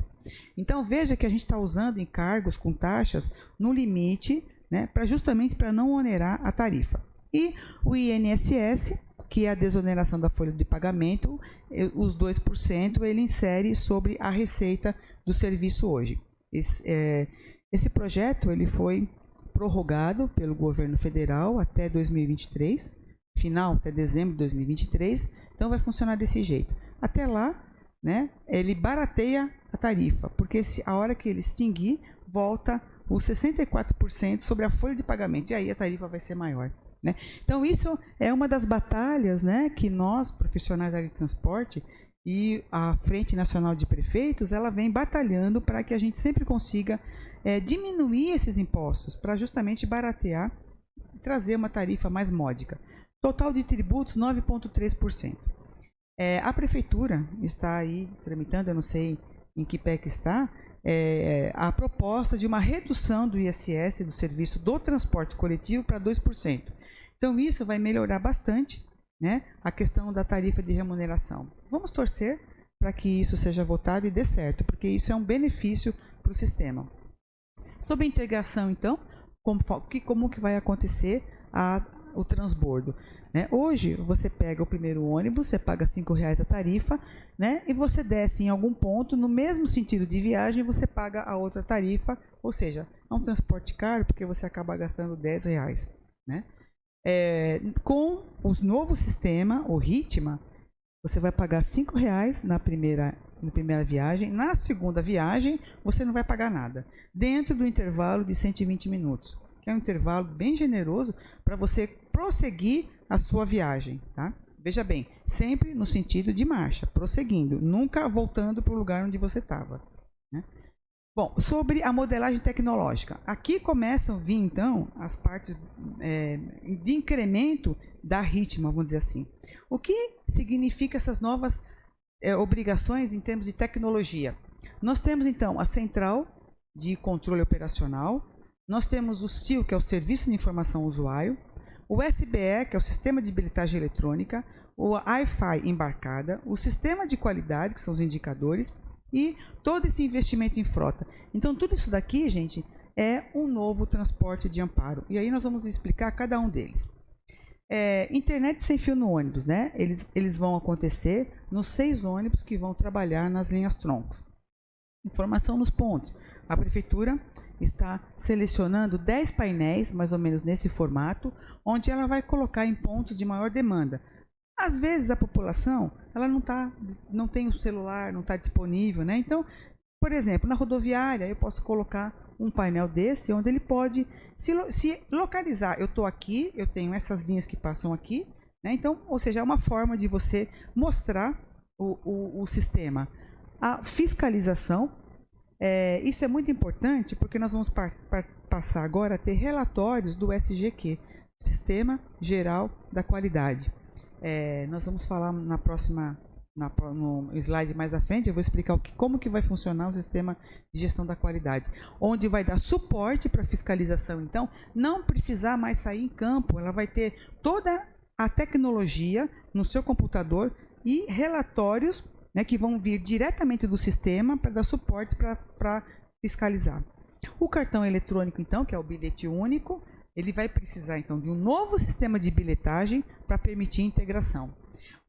[SPEAKER 3] Então, veja que a gente está usando encargos com taxas no limite, né, justamente para não onerar a tarifa. E o INSS, que é a desoneração da folha de pagamento, os 2%, ele insere sobre a receita do serviço hoje. Esse projeto ele foi prorrogado pelo governo federal até 2023, final até dezembro de 2023, então vai funcionar desse jeito. Até lá, né, ele barateia a tarifa, porque a hora que ele extinguir, volta os 64% sobre a folha de pagamento, e aí a tarifa vai ser maior. Né? Então isso é uma das batalhas, né, que nós, profissionais da área de transporte, e a Frente Nacional de Prefeitos, ela vem batalhando para que a gente sempre consiga diminuir esses impostos, para justamente baratear e trazer uma tarifa mais módica. Total de tributos, 9,3%. A Prefeitura está aí tramitando, eu não sei em que pé que está, a proposta de uma redução do ISS, do serviço do transporte coletivo, para 2%. Então, isso vai melhorar bastante, né, a questão da tarifa de remuneração. Vamos torcer para que isso seja votado e dê certo, porque isso é um benefício para o sistema. Sobre a integração, então, como que vai acontecer o transbordo? Né? Hoje, você pega o primeiro ônibus, você paga R$5 a tarifa, né? E você desce em algum ponto, no mesmo sentido de viagem, você paga a outra tarifa, ou seja, é um transporte caro, porque você acaba gastando R$10. Né? Com o novo sistema, o Ritma, você vai pagar R$5 na primeira viagem. Na segunda viagem, você não vai pagar nada. Dentro do intervalo de 120 minutos. Que é um intervalo bem generoso para você prosseguir a sua viagem. Tá? Veja bem, sempre no sentido de marcha, prosseguindo. Nunca voltando para o lugar onde você estava. Né? Bom, sobre a modelagem tecnológica. Aqui começam a vir, então, as partes de incremento da Ritma, vamos dizer assim. O que significa essas novas obrigações em termos de tecnologia? Nós temos, então, a central de controle operacional, nós temos o SIL, que é o Serviço de Informação ao Usuário, o SBE, que é o Sistema de Bilhetagem Eletrônica, o Wi-Fi embarcada, o Sistema de Qualidade, que são os indicadores, e todo esse investimento em frota. Então, tudo isso daqui, gente, é um novo transporte de amparo. E aí nós vamos explicar cada um deles. Internet sem fio no ônibus, né? Eles vão acontecer nos 6 ônibus que vão trabalhar nas linhas troncos. Informação nos pontos. A Prefeitura está selecionando 10 painéis, mais ou menos nesse formato, onde ela vai colocar em pontos de maior demanda. Às vezes a população ela não tem o celular, não está disponível, né? Então, por exemplo, na rodoviária eu posso colocar um painel desse, onde ele pode se localizar. Eu estou aqui, eu tenho essas linhas que passam aqui, né? Então, ou seja, é uma forma de você mostrar o sistema. A fiscalização, isso é muito importante, porque nós vamos passar agora a ter relatórios do SGQ, Sistema Geral da Qualidade. Nós vamos falar no slide mais à frente, eu vou explicar como que vai funcionar o sistema de gestão da qualidade, onde vai dar suporte para fiscalização. Então, não precisar mais sair em campo, ela vai ter toda a tecnologia no seu computador e relatórios, né, que vão vir diretamente do sistema para dar suporte para fiscalizar. O cartão eletrônico, então, que é o bilhete único, ele vai precisar, então, de um novo sistema de bilhetagem para permitir integração.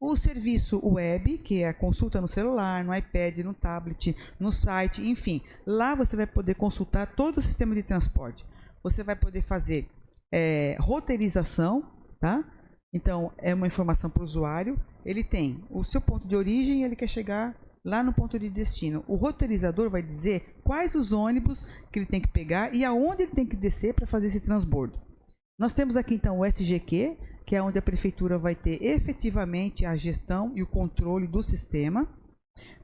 [SPEAKER 3] O serviço web, que é a consulta no celular, no iPad, no tablet, no site, enfim. Lá você vai poder consultar todo o sistema de transporte. Você vai poder fazer roteirização, tá? Então, é uma informação para o usuário. Ele tem o seu ponto de origem e ele quer chegar lá no ponto de destino. O roteirizador vai dizer quais os ônibus que ele tem que pegar e aonde ele tem que descer para fazer esse transbordo. Nós temos aqui então o SGQ, que é onde a prefeitura vai ter efetivamente a gestão e o controle do sistema.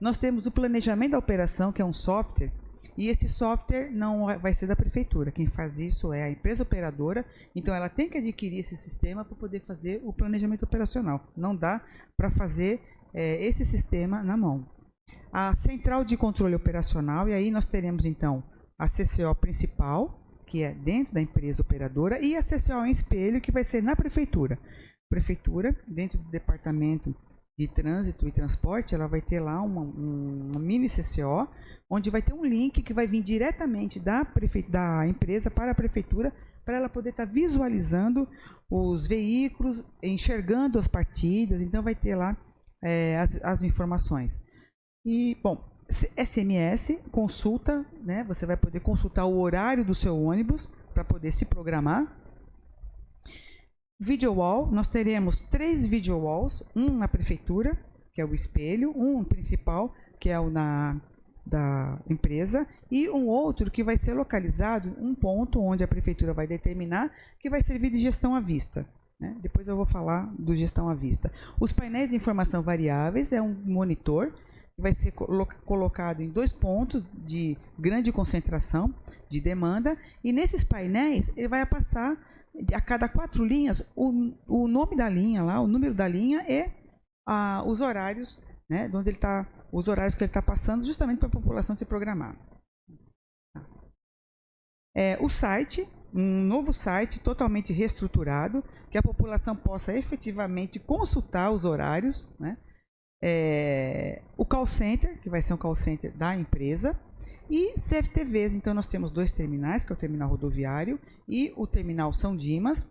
[SPEAKER 3] Nós temos o planejamento da operação, que é um software, e esse software não vai ser da prefeitura. Quem faz isso é a empresa operadora, então ela tem que adquirir esse sistema para poder fazer o planejamento operacional. Não dá para fazer esse sistema na mão. A central de controle operacional, e aí nós teremos então a CCO principal, que é dentro da empresa operadora, e a CCO em espelho, que vai ser na prefeitura. Prefeitura, dentro do departamento de trânsito e transporte, ela vai ter lá uma mini CCO, onde vai ter um link que vai vir diretamente da empresa para a prefeitura, para ela poder estar visualizando os veículos, enxergando as partidas, então vai ter lá as informações. E, bom, SMS, consulta, né? Você vai poder consultar o horário do seu ônibus para poder se programar. Video wall, nós teremos 3 video walls, um na prefeitura, que é o espelho, um principal, que é o da empresa, e um outro que vai ser localizado, um ponto onde a prefeitura vai determinar, que vai servir de gestão à vista. Né? Depois eu vou falar do gestão à vista. Os painéis de informação variáveis é um monitor que vai ser colocado em 2 pontos de grande concentração de demanda, e nesses painéis ele vai passar a cada 4 linhas o nome da linha lá, o número da linha e os horários, né, de onde ele tá, os horários que ele está passando, justamente para a população se programar. O site, um novo site totalmente reestruturado, que a população possa efetivamente consultar os horários, né? O call center, que vai ser um call center da empresa, e CFTVs. Então nós temos 2 terminais, que é o terminal rodoviário e o terminal São Dimas,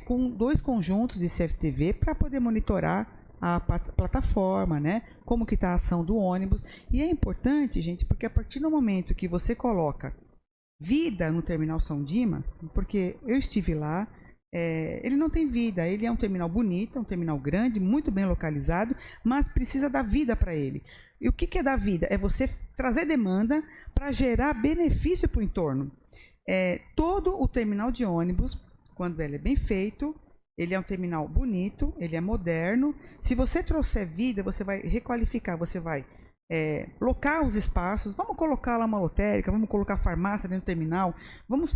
[SPEAKER 3] com 2 conjuntos de CFTV para poder monitorar a plataforma, né? Como que está a ação do ônibus. E é importante, gente, porque a partir do momento que você coloca vida no terminal São Dimas, porque eu estive lá, ele não tem vida, ele é um terminal bonito, um terminal grande, muito bem localizado, mas precisa dar vida para ele. E o que é dar vida? É você trazer demanda para gerar benefício para o entorno. Todo o terminal de ônibus, quando ele é bem feito, ele é um terminal bonito, ele é moderno. Se você trouxer vida, você vai requalificar, você vai locar os espaços, vamos colocar lá uma lotérica, vamos colocar farmácia dentro do terminal, vamos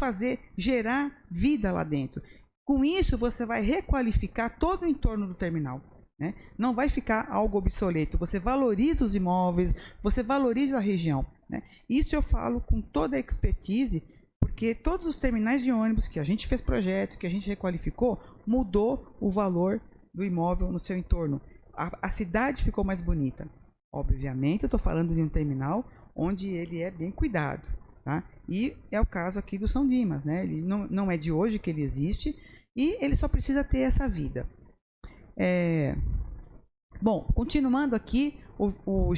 [SPEAKER 3] gerar vida lá dentro. Com isso, você vai requalificar todo o entorno do terminal. Né? Não vai ficar algo obsoleto. Você valoriza os imóveis, você valoriza a região. Né? Isso eu falo com toda a expertise, porque todos os terminais de ônibus que a gente fez projeto, que a gente requalificou, mudou o valor do imóvel no seu entorno. A cidade ficou mais bonita. Obviamente, eu estou falando de um terminal onde ele é bem cuidado. Tá? E é o caso aqui do São Dimas. Né? Ele não é de hoje que ele existe e ele só precisa ter essa vida. Bom, continuando aqui, o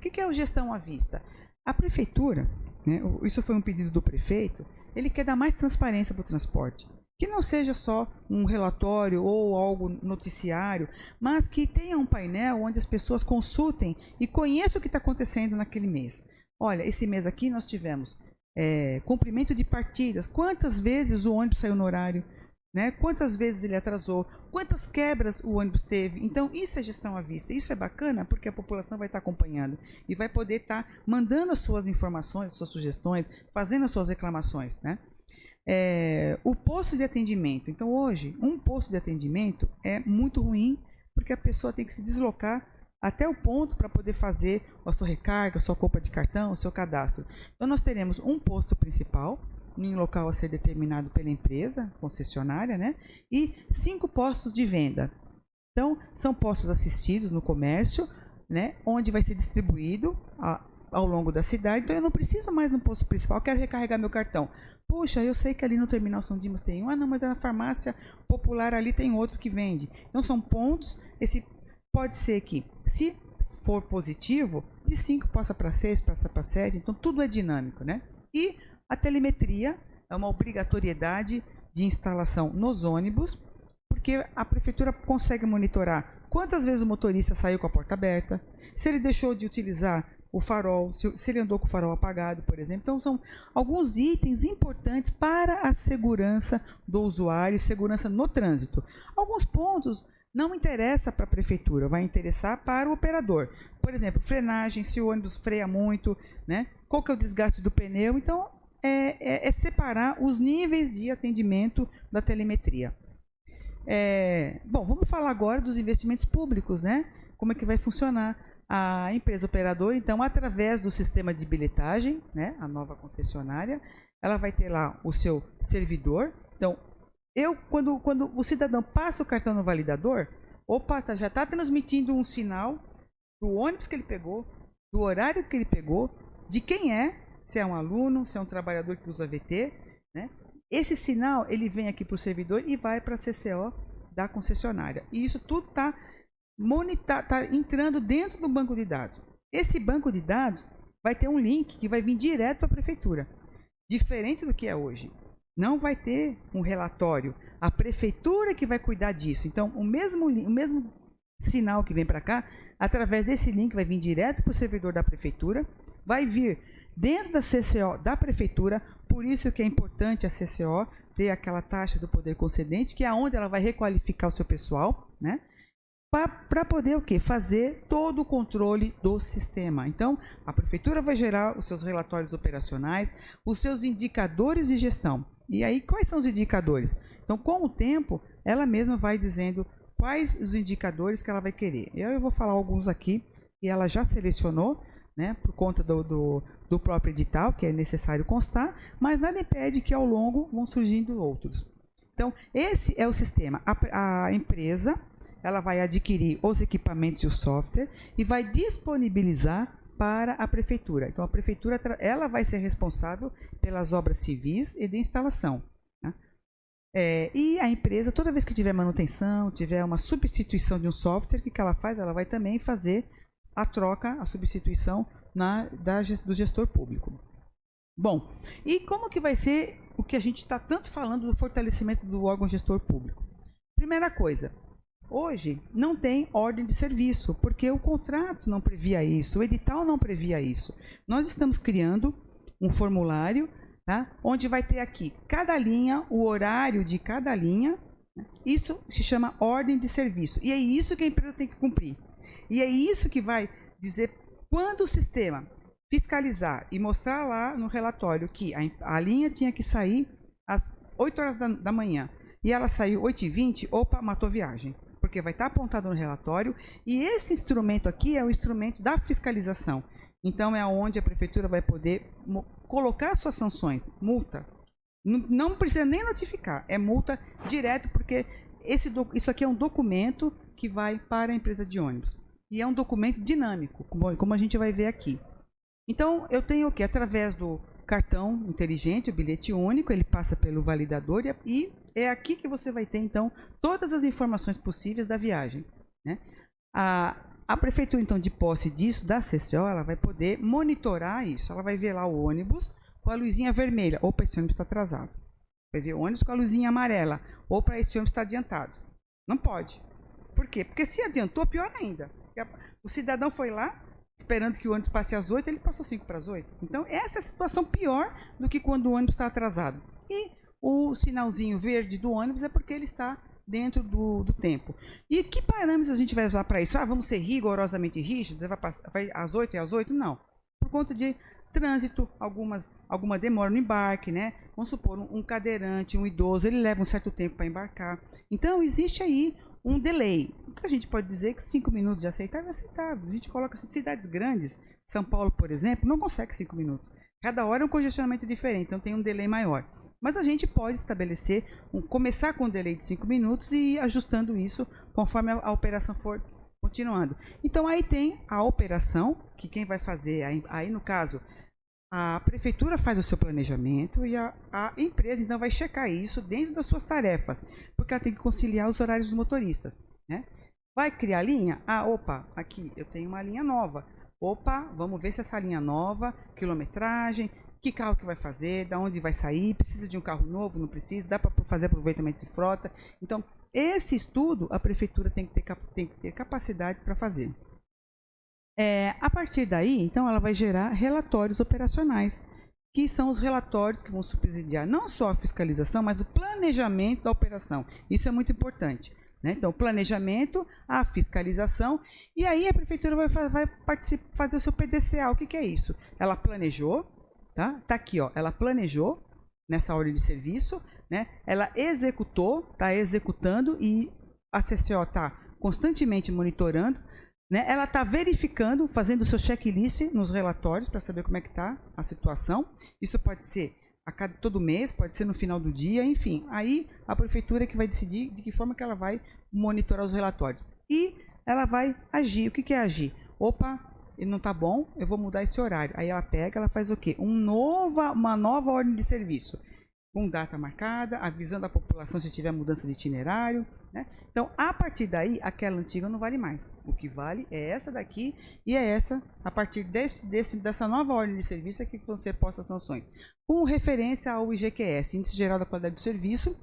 [SPEAKER 3] que é o gestão à vista? A prefeitura, né, isso foi um pedido do prefeito, ele quer dar mais transparência para o transporte. Que não seja só um relatório ou algo noticiário, mas que tenha um painel onde as pessoas consultem e conheçam o que está acontecendo naquele mês. Olha, esse mês aqui nós tivemos cumprimento de partidas. Quantas vezes o ônibus saiu no horário? Né? Quantas vezes ele atrasou? Quantas quebras o ônibus teve? Então, isso é gestão à vista. Isso é bacana porque a população vai estar acompanhando e vai poder estar mandando as suas informações, as suas sugestões, fazendo as suas reclamações. Né? O posto de atendimento. Então, hoje, um posto de atendimento é muito ruim porque a pessoa tem que se deslocar até o ponto para poder fazer a sua recarga, a sua compra de cartão, o seu cadastro. Então, nós teremos um posto principal, em local a ser determinado pela empresa concessionária, né? E 5 postos de venda. Então, são postos assistidos no comércio, né? Onde vai ser distribuído ao longo da cidade. Então, eu não preciso mais no posto principal, eu quero recarregar meu cartão. Puxa, eu sei que ali no terminal São Dimas tem um. Ah, não, mas na farmácia popular ali tem outro que vende. Então, são pontos. Pode ser que, se for positivo, de 5 passa para 6, passa para 7. Então, tudo é dinâmico, né? E a telemetria é uma obrigatoriedade de instalação nos ônibus, porque a prefeitura consegue monitorar quantas vezes o motorista saiu com a porta aberta, se ele deixou de utilizar o farol, se ele andou com o farol apagado, por exemplo. Então, são alguns itens importantes para a segurança do usuário, segurança no trânsito. Alguns pontos não interessa para a prefeitura, vai interessar para o operador. Por exemplo, frenagem, se o ônibus freia muito, né? Qual que é o desgaste do pneu. Então, separar os níveis de atendimento da telemetria. Bom, vamos falar agora dos investimentos públicos, né? Como é que vai funcionar a empresa operadora? Então, através do sistema de bilhetagem, né? A nova concessionária, ela vai ter lá o seu servidor. Então, quando o cidadão passa o cartão no validador, já está transmitindo um sinal do ônibus que ele pegou, do horário que ele pegou, de quem é, se é um aluno, se é um trabalhador que usa VT, né? Esse sinal ele vem aqui para o servidor e vai para a CCO da concessionária. E isso tudo está entrando dentro do banco de dados. Esse banco de dados vai ter um link que vai vir direto para a prefeitura, diferente do que é hoje. Não vai ter um relatório, a prefeitura que vai cuidar disso. Então, o mesmo sinal que vem para cá, através desse link vai vir direto para o servidor da prefeitura, vai vir dentro da CCO da prefeitura, por isso que é importante a CCO ter aquela taxa do poder concedente, que é onde ela vai requalificar o seu pessoal, né? Para poder o quê? Fazer todo o controle do sistema. Então, a prefeitura vai gerar os seus relatórios operacionais, os seus indicadores de gestão. E aí, quais são os indicadores? Então, com o tempo, ela mesma vai dizendo quais os indicadores que ela vai querer. Eu vou falar alguns aqui, e ela já selecionou, né, por conta do próprio edital, que é necessário constar, mas nada impede que ao longo vão surgindo outros. Então, esse é o sistema. A empresa, ela vai adquirir os equipamentos e o software e vai disponibilizar para a prefeitura. Então, a prefeitura ela vai ser responsável pelas obras civis e de instalação, né? E a empresa, toda vez que tiver manutenção, tiver uma substituição de um software, o que ela faz? Ela vai também fazer a troca, a substituição do gestor público. Bom, e como que vai ser o que a gente está tanto falando do fortalecimento do órgão gestor público? Primeira coisa, hoje não tem ordem de serviço, porque o contrato não previa isso, o edital não previa isso. Nós estamos criando um formulário, tá, onde vai ter aqui cada linha, o horário de cada linha, né? Isso se chama ordem de serviço. E é isso que a empresa tem que cumprir. E é isso que vai dizer quando o sistema fiscalizar e mostrar lá no relatório que a linha tinha que sair às 8 horas da manhã e ela saiu 8h20, opa, matou viagem. Porque vai estar apontado no relatório, e esse instrumento aqui é o instrumento da fiscalização. Então, é onde a prefeitura vai poder colocar suas sanções, multa. Não precisa nem notificar, é multa direto, porque isso aqui é um documento que vai para a empresa de ônibus. E é um documento dinâmico, como a gente vai ver aqui. Então, eu tenho o quê? Através do cartão inteligente, o bilhete único, ele passa pelo validador e é aqui que você vai ter, então, todas as informações possíveis da viagem, né? A prefeitura, então, de posse disso, da CCO, ela vai poder monitorar isso. Ela vai ver lá o ônibus com a luzinha vermelha. Opa, esse ônibus está atrasado. Vai ver o ônibus com a luzinha amarela. Opa, esse ônibus está adiantado. Não pode. Por quê? Porque se adiantou, pior ainda. O cidadão foi lá, esperando que o ônibus passe às 8, ele passou 5 para as 8. Então, essa é a situação pior do que quando o ônibus está atrasado. E o sinalzinho verde do ônibus é porque ele está dentro do tempo. E que parâmetros a gente vai usar para isso? Vamos ser rigorosamente rígidos? Vai às 8 e às 8? Não. Por conta de trânsito, alguma demora no embarque, né? Vamos supor, um cadeirante, um idoso, ele leva um certo tempo para embarcar. Então, existe aí um delay. O que a gente pode dizer que 5 minutos de aceitável é aceitável. A gente coloca cidades grandes, São Paulo, por exemplo, não consegue 5 minutos. Cada hora é um congestionamento diferente, então tem um delay maior. Mas a gente pode estabelecer, começar com um delay de 5 minutos e ir ajustando isso conforme a operação for continuando. Então aí tem a operação, que quem vai fazer, aí no caso, a prefeitura faz o seu planejamento e a empresa então vai checar isso dentro das suas tarefas, porque ela tem que conciliar os horários dos motoristas, né? Vai criar linha? Opa, aqui eu tenho uma linha nova. Opa, vamos ver se essa linha nova, quilometragem, que carro que vai fazer, da onde vai sair, precisa de um carro novo, não precisa, dá para fazer aproveitamento de frota. Então, esse estudo a prefeitura tem que ter capacidade para fazer. A partir daí, então, ela vai gerar relatórios operacionais, que são os relatórios que vão subsidiar não só a fiscalização, mas o planejamento da operação. Isso é muito importante, né? Então, o planejamento, a fiscalização, e aí a prefeitura vai fazer o seu PDCA. O que é isso? Ela planejou, tá aqui, ó, ela planejou nessa ordem de serviço, né? Ela executou, está executando, e a CCO está constantemente monitorando, né? Ela está verificando, fazendo o seu checklist nos relatórios para saber como é que está a situação. Isso pode ser todo mês, pode ser no final do dia, enfim. Aí a prefeitura que vai decidir de que forma que ela vai monitorar os relatórios. E ela vai agir. O que é agir? Opa, ele não está bom, eu vou mudar esse horário. Aí ela pega, ela faz o quê? Uma nova ordem de serviço. com data marcada, avisando a população se tiver mudança de itinerário, né? Então, a partir daí, aquela antiga não vale mais. O que vale é essa daqui e é essa, a partir dessa nova ordem de serviço é que você posta sanções. Com referência ao IGQS, Índice Geral da Qualidade do Serviço,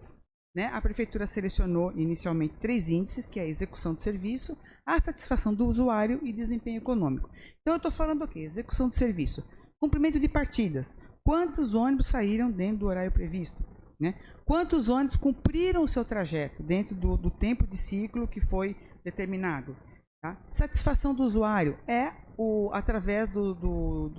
[SPEAKER 3] né? A Prefeitura selecionou inicialmente 3 índices, que é a execução do serviço, a satisfação do usuário e desempenho econômico. Então, eu estou falando o quê? Execução do serviço. Cumprimento de partidas. Quantos ônibus saíram dentro do horário previsto? Né? Quantos ônibus cumpriram o seu trajeto dentro do tempo de ciclo que foi determinado? Tá? Satisfação do usuário é através do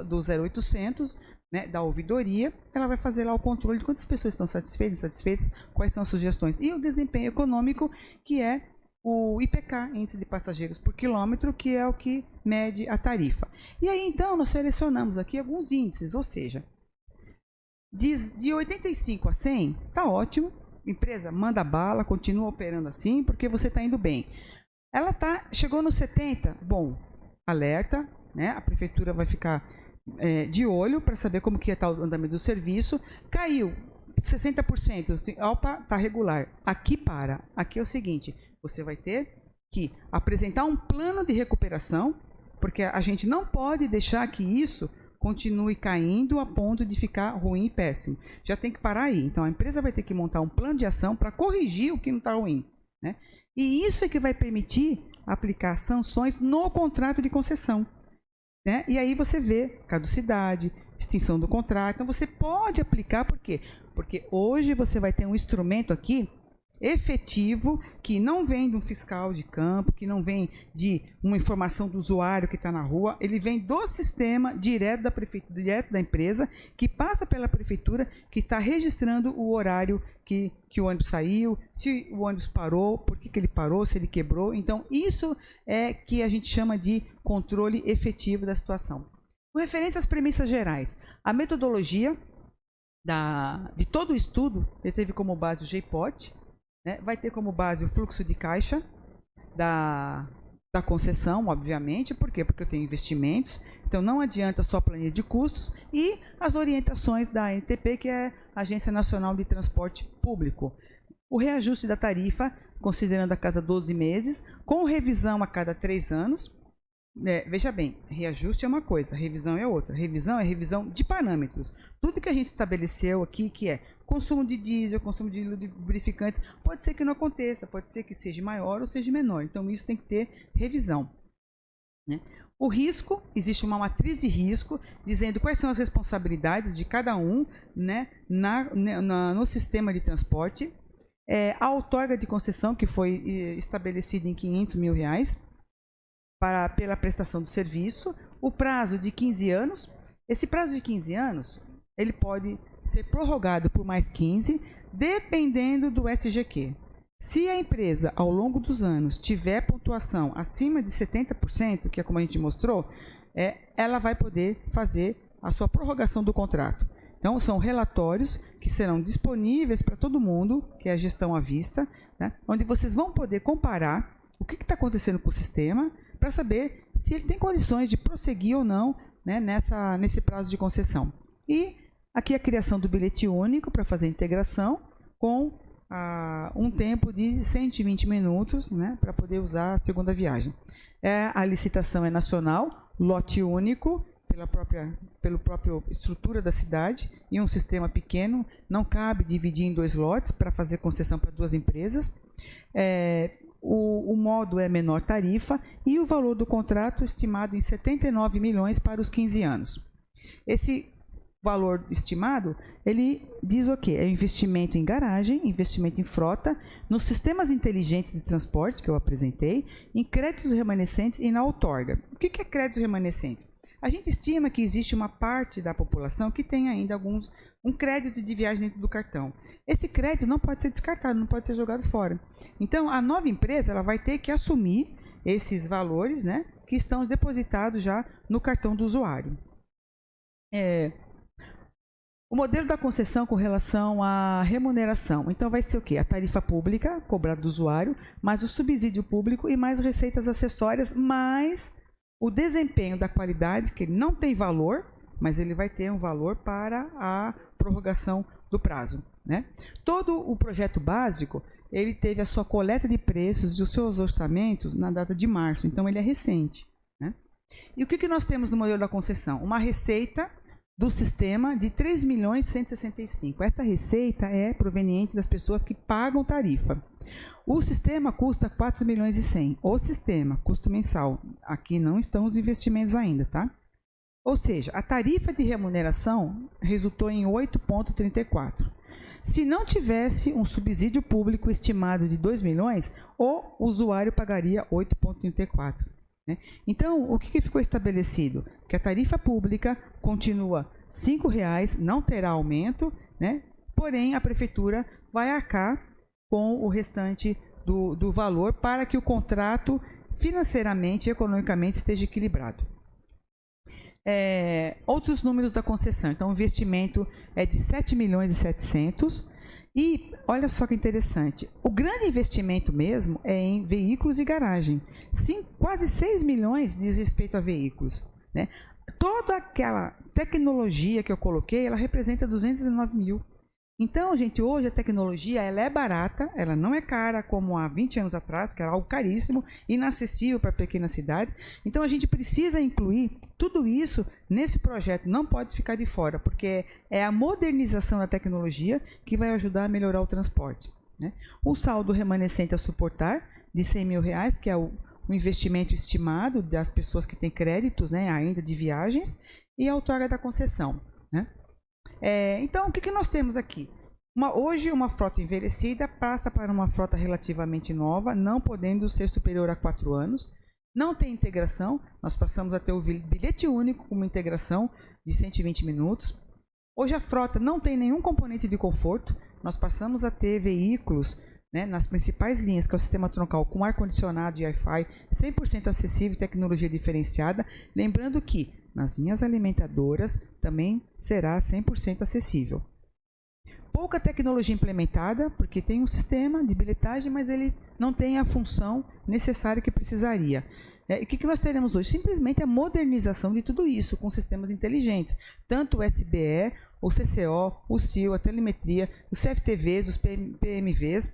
[SPEAKER 3] 0800, né, da ouvidoria, ela vai fazer lá o controle de quantas pessoas estão satisfeitas, insatisfeitas, quais são as sugestões. E o desempenho econômico, que é o IPK, Índice de Passageiros por Quilômetro, que é o que mede a tarifa. E aí, então, nós selecionamos aqui alguns índices, ou seja, de 85 a 100, tá ótimo, empresa manda bala, continua operando assim, porque você está indo bem. Ela chegou no 70, bom, alerta, né? A prefeitura vai ficar de olho para saber como que está o andamento do serviço. Caiu 60%, opa, está regular. Aqui aqui é o seguinte, você vai ter que apresentar um plano de recuperação, porque a gente não pode deixar que isso continue caindo a ponto de ficar ruim e péssimo. Já tem que parar aí. Então, a empresa vai ter que montar um plano de ação para corrigir o que não está ruim, né? E isso é que vai permitir aplicar sanções no contrato de concessão, né? E aí você vê caducidade, extinção do contrato. Então, você pode aplicar, por quê? Porque hoje você vai ter um instrumento aqui efetivo, que não vem de um fiscal de campo, que não vem de uma informação do usuário que está na rua, ele vem do sistema direto da prefeitura, direto da empresa, que passa pela prefeitura, que está registrando o horário que o ônibus saiu, se o ônibus parou, por que ele parou, se ele quebrou. Então, isso é que a gente chama de controle efetivo da situação. Com referência às premissas gerais, a metodologia de todo o estudo, ele teve como base o GPOT, né? Vai ter como base o fluxo de caixa da concessão, obviamente. Por quê? Porque eu tenho investimentos, então não adianta só planilha de custos, e as orientações da ANTP, que é a Agência Nacional de Transporte Público. O reajuste da tarifa, considerando a cada 12 meses, com revisão a cada 3 anos. Veja bem, reajuste é uma coisa, revisão é outra. Revisão é revisão de parâmetros. Tudo que a gente estabeleceu aqui, que é consumo de diesel, consumo de lubrificantes, pode ser que não aconteça, pode ser que seja maior ou seja menor. Então, isso tem que ter revisão, né? O risco, existe uma matriz de risco, dizendo quais são as responsabilidades de cada um, né, no sistema de transporte. A outorga de concessão, que foi estabelecida em R$500 mil, pela prestação do serviço, o prazo de 15 anos. Esse prazo de 15 anos, ele pode ser prorrogado por mais 15, dependendo do SGQ. Se a empresa, ao longo dos anos, tiver pontuação acima de 70%, que é como a gente mostrou, ela vai poder fazer a sua prorrogação do contrato. Então, são relatórios que serão disponíveis para todo mundo, que é a gestão à vista, né, onde vocês vão poder comparar o que está acontecendo com o sistema, para saber se ele tem condições de prosseguir ou não, né, nesse prazo de concessão. E aqui a criação do bilhete único para fazer a integração com um tempo de 120 minutos, né, para poder usar a segunda viagem. A licitação é nacional, lote único, pela própria estrutura da cidade, e um sistema pequeno, não cabe dividir em 2 lotes para fazer concessão para 2 empresas. O modo é menor tarifa e o valor do contrato estimado em 79 milhões para os 15 anos. Esse valor estimado, ele diz o quê? É investimento em garagem, investimento em frota, nos sistemas inteligentes de transporte que eu apresentei, em créditos remanescentes e na outorga. O que é créditos remanescentes? A gente estima que existe uma parte da população que tem ainda um crédito de viagem dentro do cartão. Esse crédito não pode ser descartado, não pode ser jogado fora. Então, a nova empresa ela vai ter que assumir esses valores, né, que estão depositados já no cartão do usuário. O modelo da concessão com relação à remuneração. Então, vai ser o quê? A tarifa pública cobrada do usuário, mais o subsídio público e mais receitas acessórias, mais o desempenho da qualidade, que ele não tem valor, mas ele vai ter um valor para a prorrogação do prazo, né? Todo o projeto básico, ele teve a sua coleta de preços e os seus orçamentos na data de março, então ele é recente, né? E o que nós temos no modelo da concessão? Uma receita do sistema de 3.165.000. Essa receita é proveniente das pessoas que pagam tarifa. O sistema custa 4.100.000. O sistema, custo mensal. Aqui não estão os investimentos ainda, tá? Ou seja, a tarifa de remuneração resultou em 8,34. Se não tivesse um subsídio público estimado de 2 milhões, o usuário pagaria 8,34. Né? Então, o que ficou estabelecido? Que a tarifa pública continua R$ 5,00, não terá aumento, né? Porém, a prefeitura vai arcar com o restante do valor para que o contrato financeiramente e economicamente esteja equilibrado. Outros números da concessão. Então, o investimento é de 7.700.000. E olha só que interessante, o grande investimento mesmo é em veículos e garagem. Sim, quase 6 milhões diz respeito a veículos, né? Toda aquela tecnologia que eu coloquei, ela representa 219 mil. Então, gente, hoje a tecnologia ela é barata, ela não é cara como há 20 anos atrás, que era algo caríssimo, inacessível para pequenas cidades. Então, a gente precisa incluir tudo isso nesse projeto, não pode ficar de fora, porque é a modernização da tecnologia que vai ajudar a melhorar o transporte, né? O saldo remanescente a suportar, de R$ 100.000, que é o investimento estimado das pessoas que têm créditos, né, ainda de viagens, e a outorga da concessão, né? Então, o que nós temos aqui? Hoje, uma frota envelhecida passa para uma frota relativamente nova, não podendo ser superior a 4 anos. Não tem integração, nós passamos a ter o bilhete único com uma integração de 120 minutos. Hoje, a frota não tem nenhum componente de conforto, nós passamos a ter veículos, né, nas principais linhas, que é o sistema troncal com ar-condicionado e Wi-Fi, 100% acessível e tecnologia diferenciada. Lembrando que nas linhas alimentadoras também será 100% acessível. Pouca tecnologia implementada, porque tem um sistema de bilhetagem, mas ele não tem a função necessária que precisaria. E o que nós teremos hoje? Simplesmente a modernização de tudo isso, com sistemas inteligentes. Tanto o SBE, o CCO, o CIO, a telemetria, os CFTVs, os PMVs.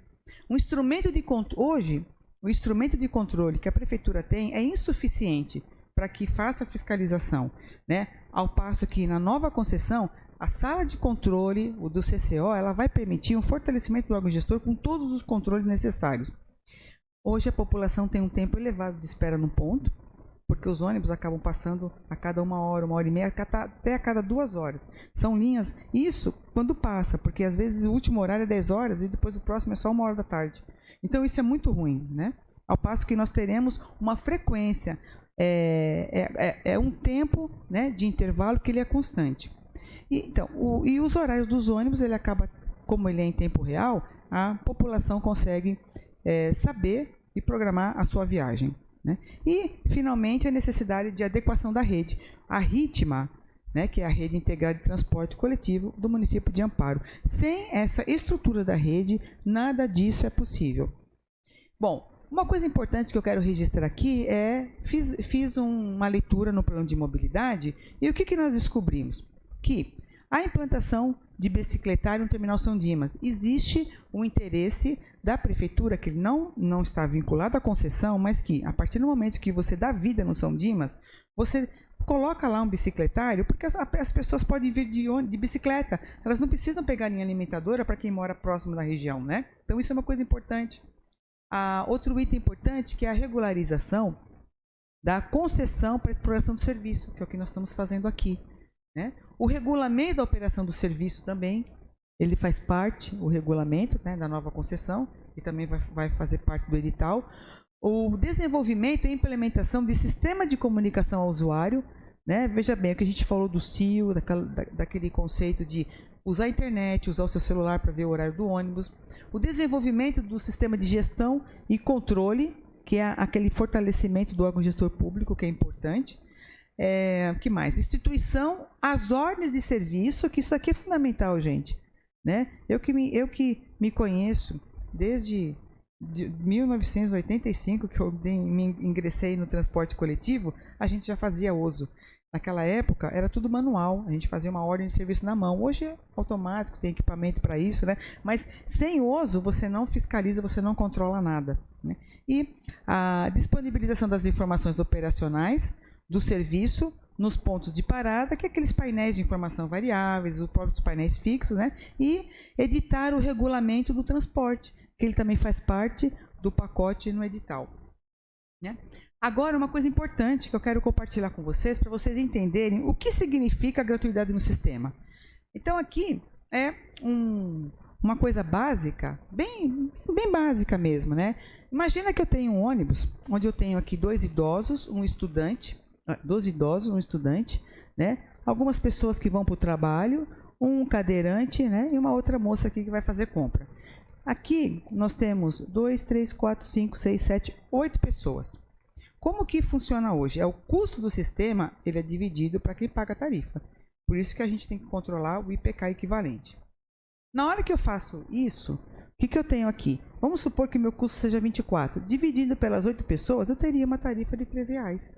[SPEAKER 3] Hoje, o instrumento de controle que a prefeitura tem é insuficiente para que faça a fiscalização, né? Ao passo que na nova concessão, a sala de controle do CCO, ela vai permitir um fortalecimento do órgão gestor com todos os controles necessários. Hoje a população tem um tempo elevado de espera no ponto, porque os ônibus acabam passando a cada 1 hora, 1h30, até a cada 2 horas. São linhas, isso quando passa, porque às vezes o último horário é 10 horas e depois o próximo é só 1 hora da tarde. Então isso é muito ruim, né? Ao passo que nós teremos uma frequência, um tempo, né, de intervalo que ele é constante. E os horários dos ônibus, ele acaba, como ele é em tempo real, a população consegue saber e programar a sua viagem, né? E, finalmente, a necessidade de adequação da rede. A RITMA, né, que é a Rede Integrada de Transporte Coletivo do município de Amparo. Sem essa estrutura da rede, nada disso é possível. Bom, uma coisa importante que eu quero registrar aqui fiz uma leitura no plano de mobilidade e o que nós descobrimos? Que a implantação de bicicletário no terminal São Dimas. Existe um interesse da prefeitura, que não está vinculado à concessão, mas que, a partir do momento que você dá vida no São Dimas, você coloca lá um bicicletário, porque as pessoas podem vir de bicicleta, elas não precisam pegar linha alimentadora para quem mora próximo da região, né? Então isso é uma coisa importante. Outro item importante que é a regularização da concessão para exploração do serviço, que é o que nós estamos fazendo aqui, né? O regulamento da operação do serviço também, ele faz parte, o regulamento, né, da nova concessão, e também vai fazer parte do edital. O desenvolvimento e implementação de sistema de comunicação ao usuário, né? Veja bem, o que a gente falou do CIO, daquele conceito de usar a internet, usar o seu celular para ver o horário do ônibus. O desenvolvimento do sistema de gestão e controle, que é aquele fortalecimento do órgão gestor público, que é importante. Que mais? Instituição, as ordens de serviço, que isso aqui é fundamental, gente, né? Eu que me conheço desde 1985, que eu ingressei no transporte coletivo, a gente já fazia uso.
[SPEAKER 5] Naquela época era tudo manual, a gente fazia uma ordem de serviço na mão. Hoje é automático, tem equipamento para isso, né? Mas sem uso você não fiscaliza, você não controla nada, né? E a disponibilização das informações operacionais do serviço nos pontos de parada, que é aqueles painéis de informação variáveis, os próprios painéis fixos, né? E editar o regulamento do transporte, que ele também faz parte do pacote no edital, né? Agora, uma coisa importante que eu quero compartilhar com vocês, para vocês entenderem o que significa a gratuidade no sistema. Então, aqui é uma coisa básica, bem básica mesmo, né? Imagina que eu tenho um ônibus, onde eu tenho aqui 2 idosos, um estudante, né? Algumas pessoas que vão para o trabalho, um cadeirante, né? E uma outra moça aqui que vai fazer compra. Aqui nós temos 2, 3, 4, 5, 6, 7, 8 pessoas. Como que funciona hoje? O custo do sistema, ele é dividido para quem paga a tarifa. Por isso que a gente tem que controlar o IPK equivalente. Na hora que eu faço isso, o que eu tenho aqui? Vamos supor que meu custo seja 24. Dividido pelas 8 pessoas, eu teria uma tarifa de R$13.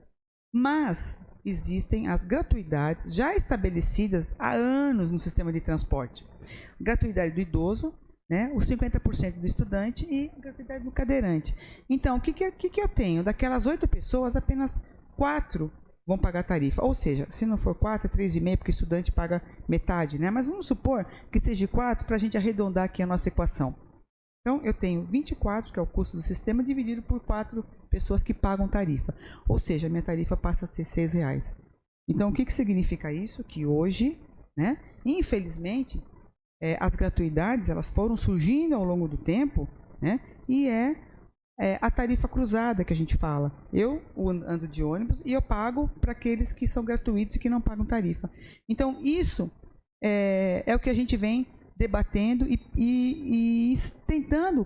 [SPEAKER 5] Mas existem as gratuidades já estabelecidas há anos no sistema de transporte. Gratuidade do idoso, né, os 50% do estudante e a gratuidade do cadeirante. Então, o que eu tenho? Daquelas 8 pessoas, apenas 4 vão pagar tarifa. Ou seja, se não for 4, é 3,5, porque o estudante paga metade, né? Mas vamos supor que seja 4 para a gente arredondar aqui a nossa equação. Então, eu tenho 24, que é o custo do sistema, dividido por 4 pessoas que pagam tarifa. Ou seja, a minha tarifa passa a ser R$6. Então, o que significa isso? Que hoje, né, infelizmente, as gratuidades elas foram surgindo ao longo do tempo, né, e a tarifa cruzada que a gente fala. Eu ando de ônibus e eu pago para aqueles que são gratuitos e que não pagam tarifa. Então, isso é o que a gente vem debatendo e tentando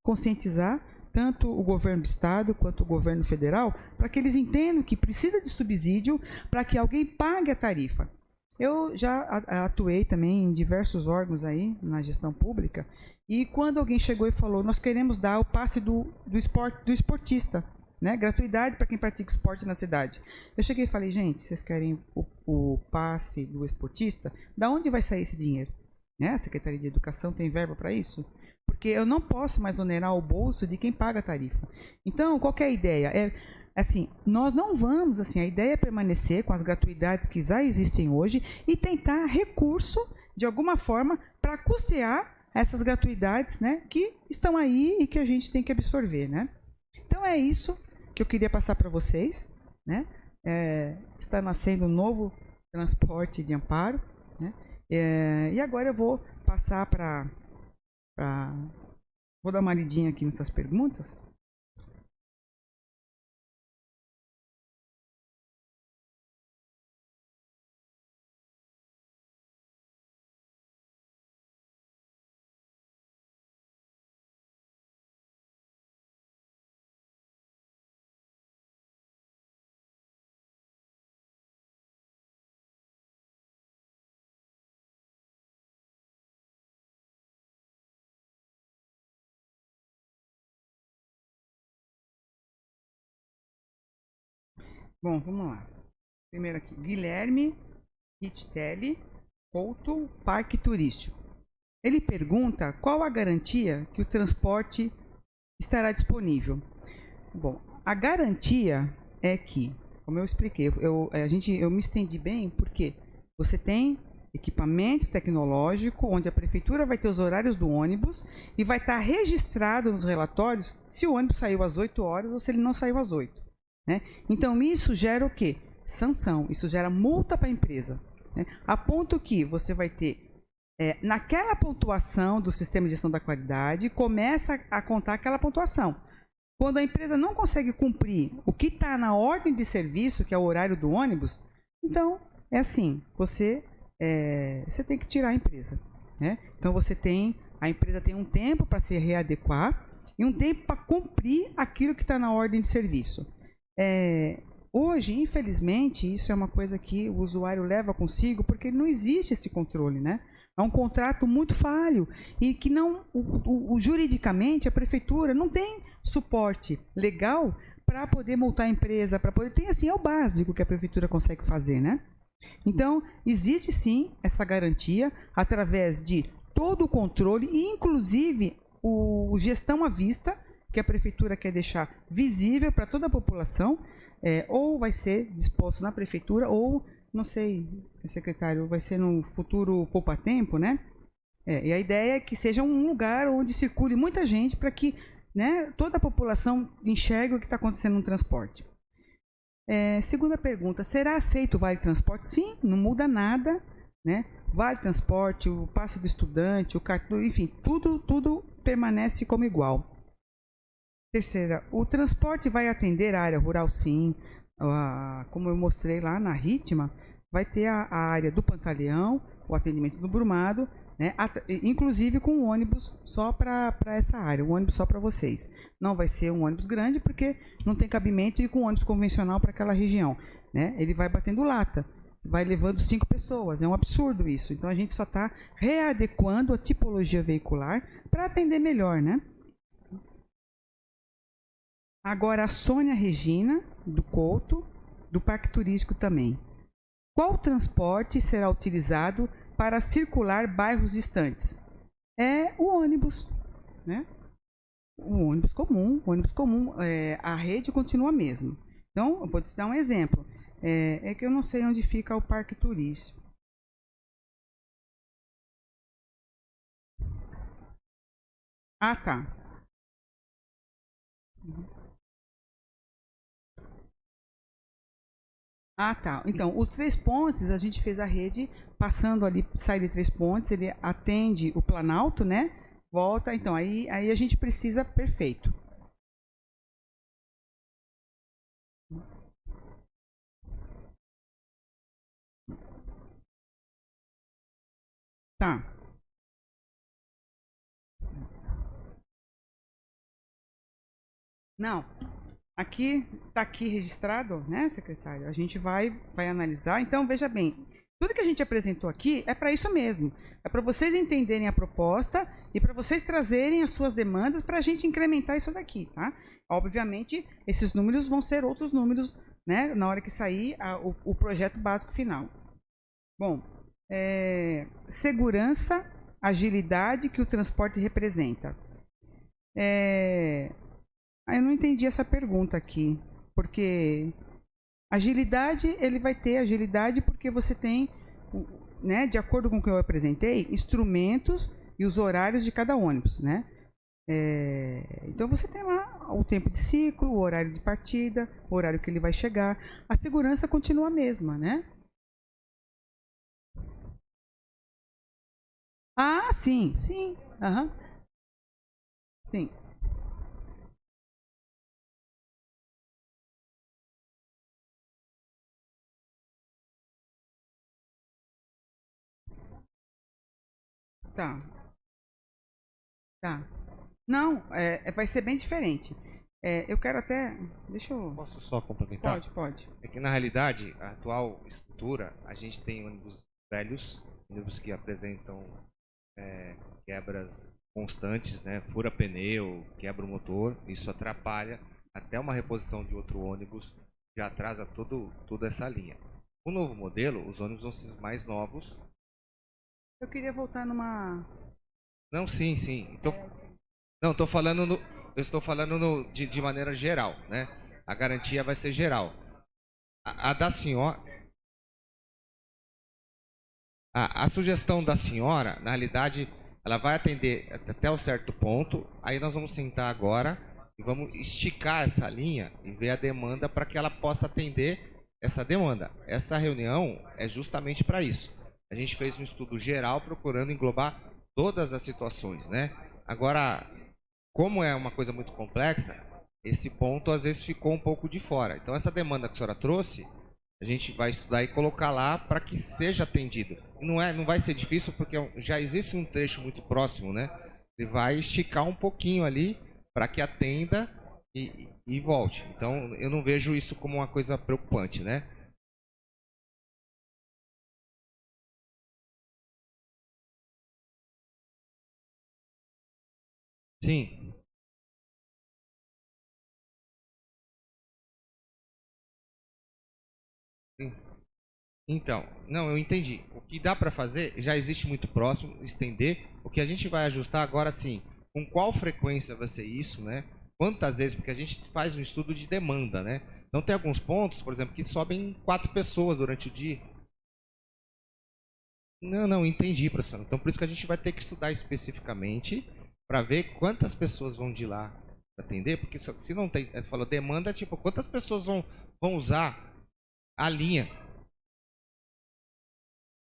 [SPEAKER 5] conscientizar tanto o governo do estado quanto o governo federal, para que eles entendam que precisa de subsídio para que alguém pague a tarifa. Eu já atuei também em diversos órgãos aí na gestão pública, e quando alguém chegou e falou, nós queremos dar o passe do esportista, né? Gratuidade para quem pratica esporte na cidade. Eu cheguei e falei, gente, vocês querem o passe do esportista? Da onde vai sair esse dinheiro? Né? A Secretaria de Educação tem verba para isso? Porque eu não posso mais onerar o bolso de quem paga a tarifa. Então, qual que é a ideia? Assim, nós não vamos, assim, a ideia é permanecer com as gratuidades que já existem hoje e tentar recurso, de alguma forma, para custear essas gratuidades, né, que estão aí e que a gente tem que absorver, né? Então, é isso que eu queria passar para vocês, né? Está nascendo um novo transporte de Amparo, né? E agora eu vou passar para... Vou dar uma lidinha aqui nessas perguntas. Bom, vamos lá. Primeiro aqui, Guilherme Richtelli, Couto, Parque Turístico. Ele pergunta qual a garantia que o transporte estará disponível. Bom, a garantia é que, como eu expliquei, eu me estendi bem porque você tem equipamento tecnológico, onde a prefeitura vai ter os horários do ônibus e vai estar registrado nos relatórios se o ônibus saiu às 8 horas ou se ele não saiu às 8. Né? Então, isso gera o quê? Sanção. Isso gera multa para a empresa. Né? A ponto que você vai ter, naquela pontuação do sistema de gestão da qualidade, começa a contar aquela pontuação. Quando a empresa não consegue cumprir o que está na ordem de serviço, que é o horário do ônibus, então, é assim, você tem que tirar a empresa. Né? Então, a empresa tem um tempo para se readequar e um tempo para cumprir aquilo que está na ordem de serviço. Hoje, infelizmente, isso é uma coisa que o usuário leva consigo porque não existe esse controle, né? É um contrato muito falho e que não, juridicamente, a prefeitura não tem suporte legal para poder multar a empresa, para poder... Tem assim, é o básico que a prefeitura consegue fazer, né? Então, existe sim essa garantia através de todo o controle, inclusive o gestão à vista, que a prefeitura quer deixar visível para toda a população, ou vai ser disposto na prefeitura, ou, não sei, secretário, vai ser no futuro poupa-tempo, né? E a ideia é que seja um lugar onde circule muita gente para que, né, toda a população enxergue o que está acontecendo no transporte. Segunda pergunta, será aceito o Vale Transporte? Sim, não muda nada, né? Vale Transporte, o passe do estudante, o cartão, enfim, tudo permanece como igual. Terceira, o transporte vai atender a área rural? Sim. Como eu mostrei lá na Ritma, vai ter a área do Pantaleão, o atendimento do Brumado, né? Inclusive com um ônibus só para essa área, um ônibus só para vocês. Não vai ser um ônibus grande porque não tem cabimento ir com um ônibus convencional para aquela região, né? Ele vai batendo lata, vai levando 5 pessoas, é um absurdo isso. Então a gente só está readequando a tipologia veicular para atender melhor, né? Agora a Sônia Regina, do Couto, do Parque Turístico também. Qual transporte será utilizado para circular bairros distantes? É o ônibus, né? O ônibus comum, a rede continua a mesma. Então, eu vou te dar um exemplo. É que eu não sei onde fica o Parque Turístico. Ah, tá. Ah, tá. Então, os 3 pontes, a gente fez a rede passando ali, sai de 3 pontes, ele atende o Planalto, né? Volta, então, aí a gente precisa perfeito. Tá. Não, aqui está aqui registrado, né, secretário? A gente vai analisar. Então, veja bem, tudo que a gente apresentou aqui é para isso mesmo. É para vocês entenderem a proposta e para vocês trazerem as suas demandas para a gente incrementar isso daqui, tá? Obviamente, esses números vão ser outros números, né, na hora que sair o projeto básico final. Bom, segurança, agilidade que o transporte representa. Eu não entendi essa pergunta aqui, porque agilidade, ele vai ter agilidade porque você tem, né, de acordo com o que eu apresentei, instrumentos e os horários de cada ônibus, né? Então você tem lá o tempo de ciclo, o horário de partida, o horário que ele vai chegar. A segurança continua a mesma, né? Ah, sim, sim. Aham. Sim. Tá. Tá. Não, vai ser bem diferente. Eu quero até. Deixa eu.
[SPEAKER 2] Posso só complementar?
[SPEAKER 5] Pode.
[SPEAKER 2] É que na realidade, a atual estrutura, a gente tem ônibus velhos, ônibus que apresentam quebras constantes, né? Fura pneu, quebra o motor, isso atrapalha até uma reposição de outro ônibus, já atrasa toda essa linha. O novo modelo, os ônibus vão ser mais novos.
[SPEAKER 5] Eu queria voltar numa.
[SPEAKER 2] Não, sim. Não, eu estou falando de maneira geral, né? A garantia vai ser geral. A da senhora, a sugestão da senhora, na realidade, ela vai atender até um certo ponto. Aí nós vamos sentar agora e vamos esticar essa linha e ver a demanda para que ela possa atender essa demanda. Essa reunião é justamente para isso. A gente fez um estudo geral procurando englobar todas as situações, né? Agora, como é uma coisa muito complexa, esse ponto às vezes ficou um pouco de fora. Então essa demanda que a senhora trouxe, a gente vai estudar e colocar lá para que seja atendido. Não vai ser difícil porque já existe um trecho muito próximo, né? Ele vai esticar um pouquinho ali para que atenda e volte. Então eu não vejo isso como uma coisa preocupante, né? Sim. Sim. Então, não, eu entendi. O que dá para fazer já existe muito próximo, estender. O que a gente vai ajustar agora, sim, com qual frequência vai ser isso, né? Quantas vezes, porque a gente faz um estudo de demanda, né? Então tem alguns pontos, por exemplo, que sobem 4 pessoas durante o dia. Não, entendi, professor. Então por isso que a gente vai ter que estudar especificamente para ver quantas pessoas vão de lá atender, porque se não tem, falou demanda, tipo, quantas pessoas vão usar a linha?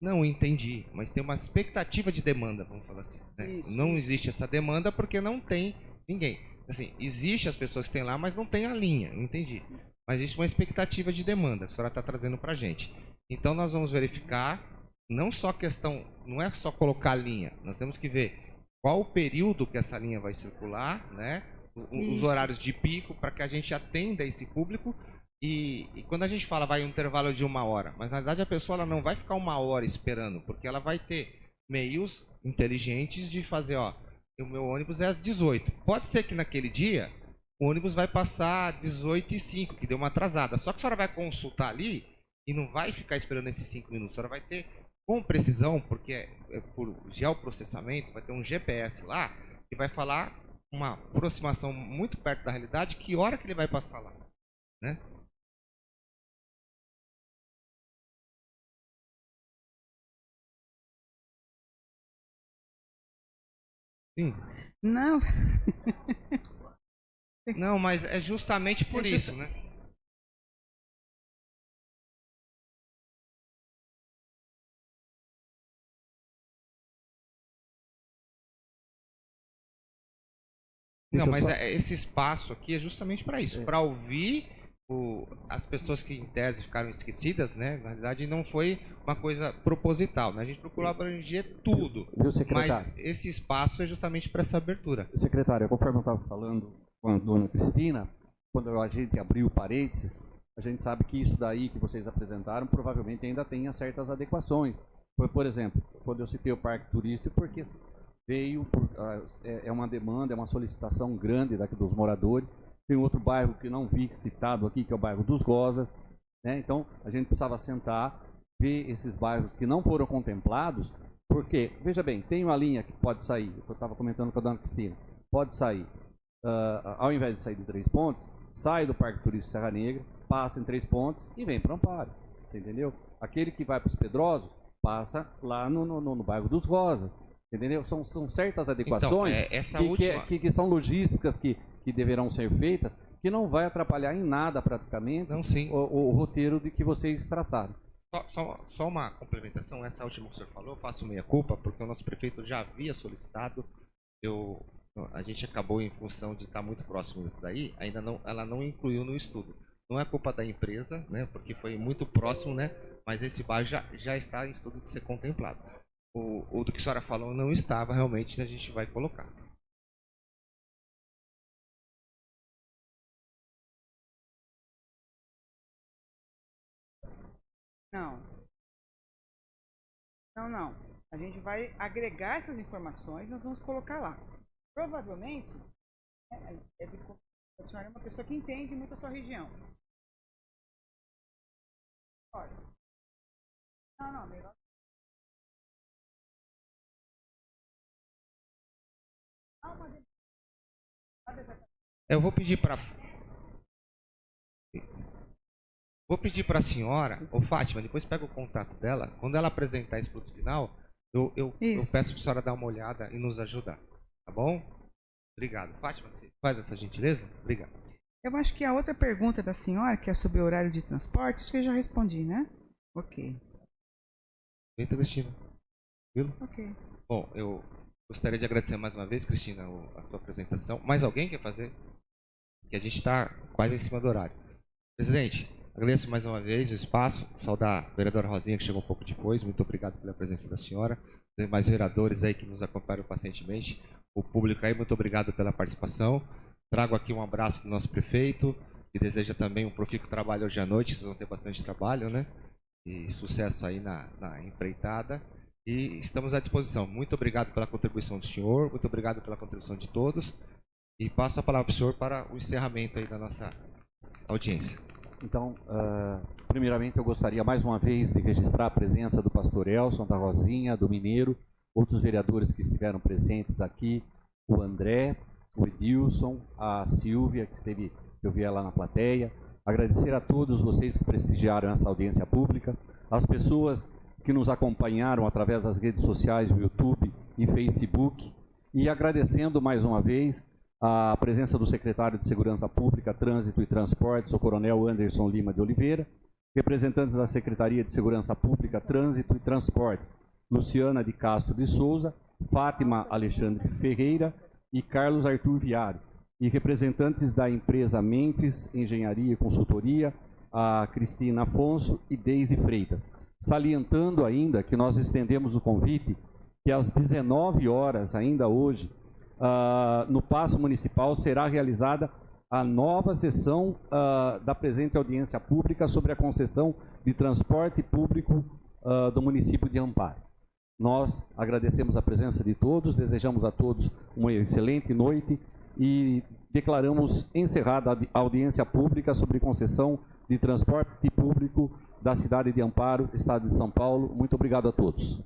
[SPEAKER 2] Não, entendi, mas tem uma expectativa de demanda, vamos falar assim, né?
[SPEAKER 3] Isso,
[SPEAKER 2] Não
[SPEAKER 3] isso.
[SPEAKER 2] existe essa demanda porque não tem ninguém. Assim, existe as pessoas que têm lá, mas não tem a linha, entendi. Mas existe uma expectativa de demanda que a senhora está trazendo para a gente. Então nós vamos verificar, não só a questão, não é só colocar a linha, nós temos que ver qual o período que essa linha vai circular, né? Os
[SPEAKER 3] Isso.
[SPEAKER 2] horários de pico, para que a gente atenda esse público. E quando a gente fala vai um intervalo de 1 hora, mas na verdade a pessoa ela não vai ficar 1 hora esperando, porque ela vai ter meios inteligentes de fazer, ó, o meu ônibus é às 18. Pode ser que naquele dia o ônibus vai passar 18h05, que deu uma atrasada. Só que a senhora vai consultar ali e não vai ficar esperando esses 5 minutos. A senhora vai ter com precisão, porque é por geoprocessamento, vai ter um GPS lá que vai falar uma aproximação muito perto da realidade, que hora que ele vai passar lá, né? Sim.
[SPEAKER 3] Não,
[SPEAKER 2] Não, mas é justamente por isso, né? Não, mas esse espaço aqui é justamente para isso, para ouvir as pessoas que em tese ficaram esquecidas, né? Na verdade não foi uma coisa proposital, né? A gente procurou abranger tudo,
[SPEAKER 1] Viu, secretário?
[SPEAKER 2] mas esse espaço é justamente para essa abertura.
[SPEAKER 1] Secretária, conforme eu estava falando com a dona Cristina, quando a gente abriu parênteses, a gente sabe que isso daí que vocês apresentaram provavelmente ainda tenha certas adequações. Por exemplo, quando eu citei o parque turístico, porque veio, é uma demanda, é uma solicitação grande daqui dos moradores. Tem outro bairro que não vi citado aqui, que é o bairro dos Gozas, né? Então, a gente precisava sentar, ver esses bairros que não foram contemplados, porque, veja bem, tem uma linha que pode sair, eu estava comentando com a dona Cristina, pode sair, ao invés de sair de 3 Pontes, sai do Parque Turístico Serra Negra, passa em 3 Pontes e vem para Amparo, você entendeu? Aquele que vai para os Pedrosos, passa lá no bairro dos Rosas, entendeu? São certas adequações
[SPEAKER 2] Então, essa
[SPEAKER 1] que são logísticas que deverão ser feitas, que não vai atrapalhar em nada praticamente
[SPEAKER 2] Não, sim.
[SPEAKER 1] o roteiro de que vocês traçaram.
[SPEAKER 2] Só uma complementação, essa última que o senhor falou, eu faço meia culpa, porque o nosso prefeito já havia solicitado, a gente acabou, em função de estar muito próximo disso daí, ela não incluiu no estudo. Não é culpa da empresa, né, porque foi muito próximo, né, mas esse bairro já está em estudo de ser contemplado. O do que a senhora falou não estava, realmente a gente vai colocar.
[SPEAKER 5] Não. Não. A gente vai agregar essas informações, nós vamos colocar lá. Provavelmente, a senhora é uma pessoa que entende muito a sua região. Olha. Não, melhor.
[SPEAKER 2] Eu vou pedir para a senhora, ou Fátima, depois pega o contato dela. Quando ela apresentar esse produto final, eu peço para a senhora dar uma olhada e nos ajudar. Tá bom? Obrigado. Fátima, faz essa gentileza? Obrigado.
[SPEAKER 5] Eu acho que a outra pergunta da senhora, que é sobre o horário de transporte, acho que eu já respondi, né? Ok.
[SPEAKER 2] Eita, Cristina. Viu?
[SPEAKER 5] Ok.
[SPEAKER 2] Bom, eu gostaria de agradecer mais uma vez, Cristina, a tua apresentação. Mais alguém quer fazer? Que a gente está quase em cima do horário. Presidente, agradeço mais uma vez o espaço, saudar a vereadora Rosinha, que chegou um pouco depois, muito obrigado pela presença da senhora, tem mais vereadores aí que nos acompanham pacientemente, o público aí, muito obrigado pela participação, trago aqui um abraço do nosso prefeito, que deseja também um profícuo trabalho hoje à noite, vocês vão ter bastante trabalho, né, e sucesso aí na empreitada, e estamos à disposição. Muito obrigado pela contribuição do senhor, muito obrigado pela contribuição de todos, e passo a palavra para o senhor para o encerramento aí da nossa audiência.
[SPEAKER 1] Então, primeiramente eu gostaria mais uma vez de registrar a presença do pastor Elson, da Rosinha, do Mineiro, outros vereadores que estiveram presentes aqui, o André, o Edilson, a Silvia, que eu vi lá na plateia. Agradecer a todos vocês que prestigiaram essa audiência pública, as pessoas que nos acompanharam através das redes sociais, do YouTube e Facebook, e agradecendo mais uma vez a presença do secretário de Segurança Pública, Trânsito e Transportes, o coronel Anderson Lima de Oliveira, representantes da Secretaria de Segurança Pública, Trânsito e Transportes, Luciana de Castro de Souza, Fátima Alexandre Ferreira e Carlos Arthur Viário, e representantes da empresa Memphis Engenharia e Consultoria, a Cristina Afonso e Deise Freitas. Salientando ainda que nós estendemos o convite que às 19 horas, ainda hoje, no Paço Municipal, será realizada a nova sessão da presente audiência pública sobre a concessão de transporte público do município de Amparo. Nós agradecemos a presença de todos, desejamos a todos uma excelente noite e declaramos encerrada a audiência pública sobre concessão de transporte público da cidade de Amparo, estado de São Paulo. Muito obrigado a todos.